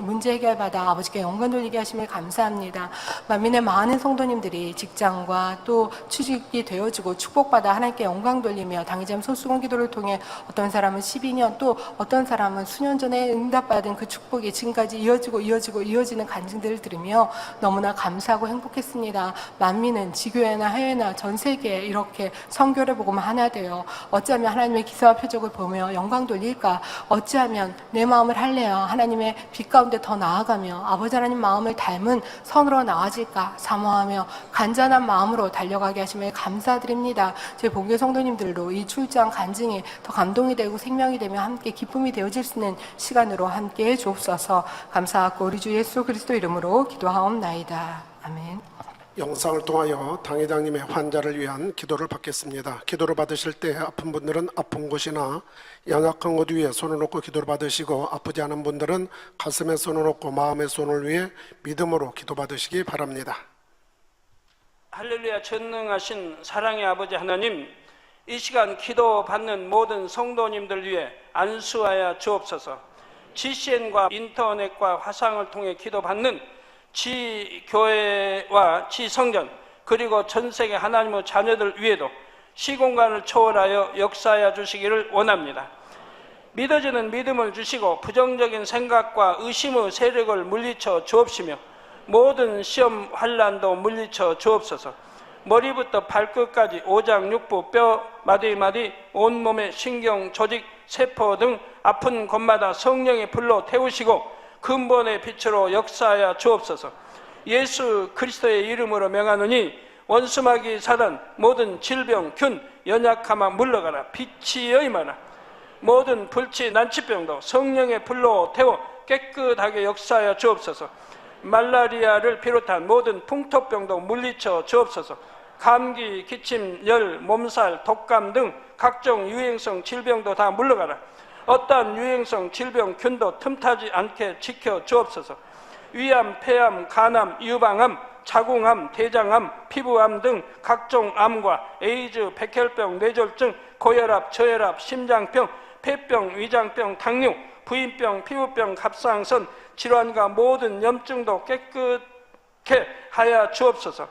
S2: 문제 해결받아 아버지께 영광 돌리게 하심에 감사합니다. 만민의 많은 성도님들이 직장과 또 취직이 되어지고 축복받아 하나님께 영광 돌리며 당의점 소수공 기도를 통해 어떤 사람은 12년, 또 어떤 사람은 수년 전에 응답받은 그 축복이 지금까지 이어지는 간증들을 들으며 너무나 감사하고 행복했습니다. 만민은 지교회나 해외나 전 세계에 이렇게 선교를 보고만 하나 되어 어찌하면 하나님의 기사와 표적을 보며 영광 돌릴까, 어찌하면 내 마음을 할래야 하나님의 빛 가운데 더 나아가며 아버지 하나님 마음을 닮은 선으로 나아질까 사모하며 간절한 마음으로 달려가게 하심에 감사드립니다. 저희 복교 성도님들로 이 출장 간증이 더 감동이 되고 생명이 되며 함께 기쁨이 되어질 수 있는 시간으로 함께 주옵소서. 감사하고 우리 주 예수 그리스도 이름으로 기도하옵나이다. 아멘.
S1: 영상을 통하여 당회장님의 환자를 위한 기도를 받겠습니다. 기도를 받으실 때 아픈 분들은 아픈 곳이나 연약한 곳 위에 손을 놓고 기도를 받으시고, 아프지 않은 분들은 가슴에 손을 놓고 마음의 손을 위해 믿음으로 기도 받으시기 바랍니다.
S3: 할렐루야. 전능하신 사랑의 아버지 하나님, 이 시간 기도 받는 모든 성도님들 위해 안수하여 주옵소서. GCN과 인터넷과 화상을 통해 기도받는 지교회와 지성전, 그리고 전세계 하나님의 자녀들 위에도 시공간을 초월하여 역사하여 주시기를 원합니다. 믿어지는 믿음을 주시고 부정적인 생각과 의심의 세력을 물리쳐 주옵시며 모든 시험 환난도 물리쳐 주옵소서. 머리부터 발끝까지 오장육부, 뼈, 마디마디, 온몸의 신경, 조직, 세포 등 아픈 곳마다 성령의 불로 태우시고 근본의 빛으로 역사하여 주옵소서. 예수 그리스도의 이름으로 명하노니 원수마귀 사단, 모든 질병, 균, 연약함아 물러가라. 빛이 여임하라. 모든 불치, 난치병도 성령의 불로 태워 깨끗하게 역사하여 주옵소서. 말라리아를 비롯한 모든 풍토병도 물리쳐 주옵소서. 감기, 기침, 열, 몸살, 독감 등 각종 유행성 질병도 다 물러가라. 어떠한 유행성 질병, 균도 틈타지 않게 지켜 주옵소서. 위암, 폐암, 간암, 유방암, 자궁암, 대장암, 피부암 등 각종 암과 에이즈, 백혈병, 뇌졸중, 고혈압, 저혈압, 심장병, 폐병, 위장병, 당뇨, 부인병, 피부병, 갑상선 질환과 모든 염증도 깨끗게 하여 주옵소서.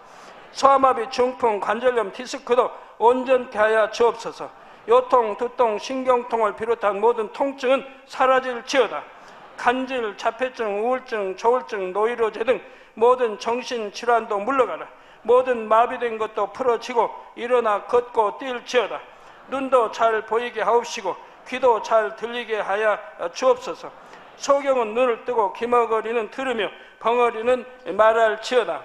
S3: 소아마비, 중풍, 관절염, 디스크도 온전케 하여 주옵소서. 요통, 두통, 신경통을 비롯한 모든 통증은 사라질지어다. 간질, 자폐증, 우울증, 조울증, 노이로제 등 모든 정신질환도 물러가라. 모든 마비된 것도 풀어지고 일어나 걷고 뛸지어다. 눈도 잘 보이게 하옵시고 귀도 잘 들리게 하여 주옵소서. 소경은 눈을 뜨고 기머거리는 들으며 벙어리는 말할지어다.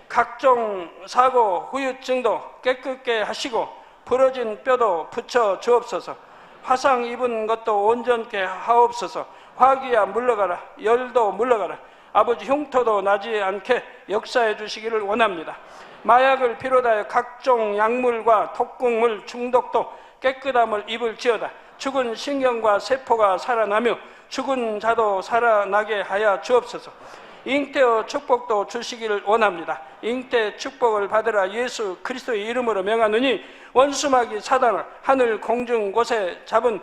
S3: 각종 사고, 후유증도 깨끗게 하시고 부러진 뼈도 붙여 주옵소서. 화상 입은 것도 온전케 하옵소서. 화기야 물러가라. 열도 물러가라. 아버지 흉터도 나지 않게 역사해 주시기를 원합니다. 마약을 비롯하여 각종 약물과 독극물 중독도 깨끗함을 입을지어다. 죽은 신경과 세포가 살아나며 죽은 자도 살아나게 하여 주옵소서. 잉태의 축복도 주시기를 원합니다. 잉태 축복을 받으라. 예수 그리스도의 이름으로 명하노니 원수마귀 사단아, 하늘 공중 곳에 잡은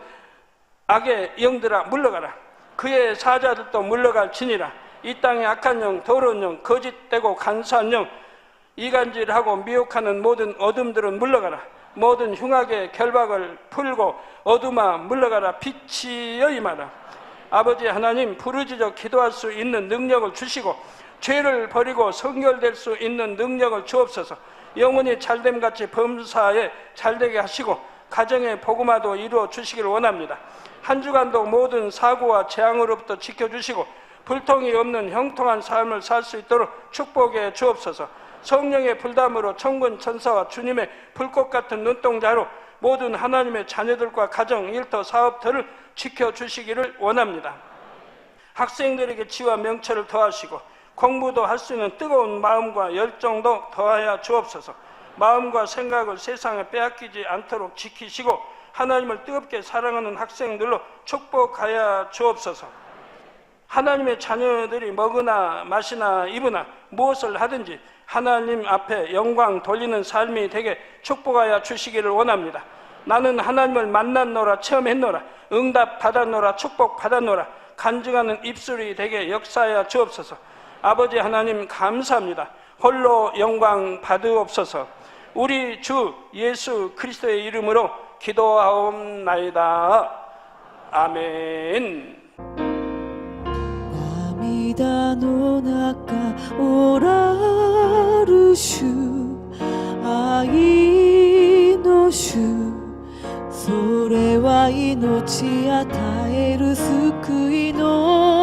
S3: 악의 영들아 물러가라. 그의 사자들도 물러갈지니라. 이 땅의 악한 영, 더러운 영, 거짓되고 간사한 영, 이간질하고 미혹하는 모든 어둠들은 물러가라. 모든 흉악의 결박을 풀고 어둠아 물러가라. 빛이 여임하라. 아버지 하나님, 부르짖어 기도할 수 있는 능력을 주시고 죄를 버리고 성결될 수 있는 능력을 주옵소서. 영혼이 잘됨같이 범사에 잘되게 하시고 가정의 복음화도 이루어 주시기를 원합니다. 한 주간도 모든 사고와 재앙으로부터 지켜주시고 불통이 없는 형통한 삶을 살 수 있도록 축복해 주옵소서. 성령의 불담으로 천군 천사와 주님의 불꽃 같은 눈동자로 모든 하나님의 자녀들과 가정, 일터, 사업터를 지켜주시기를 원합니다. 학생들에게 지와 명철을 더하시고 공부도 할 수 있는 뜨거운 마음과 열정도 더하여 주옵소서. 마음과 생각을 세상에 빼앗기지 않도록 지키시고 하나님을 뜨겁게 사랑하는 학생들로 축복하여 주옵소서. 하나님의 자녀들이 먹으나 마시나 입으나 무엇을 하든지 하나님 앞에 영광 돌리는 삶이 되게 축복하여 주시기를 원합니다. 나는 하나님을 만났노라, 체험했노라, 응답 받았노라, 축복 받았노라, 간증하는 입술이 되게 역사하여 주옵소서. 아버지 하나님 감사합니다. 홀로 영광 받으옵소서. 우리 주 예수 그리스도의 이름으로 기도하옵나이다. 아멘.
S4: 涙の中おらる主、愛の主、それは命与える救いの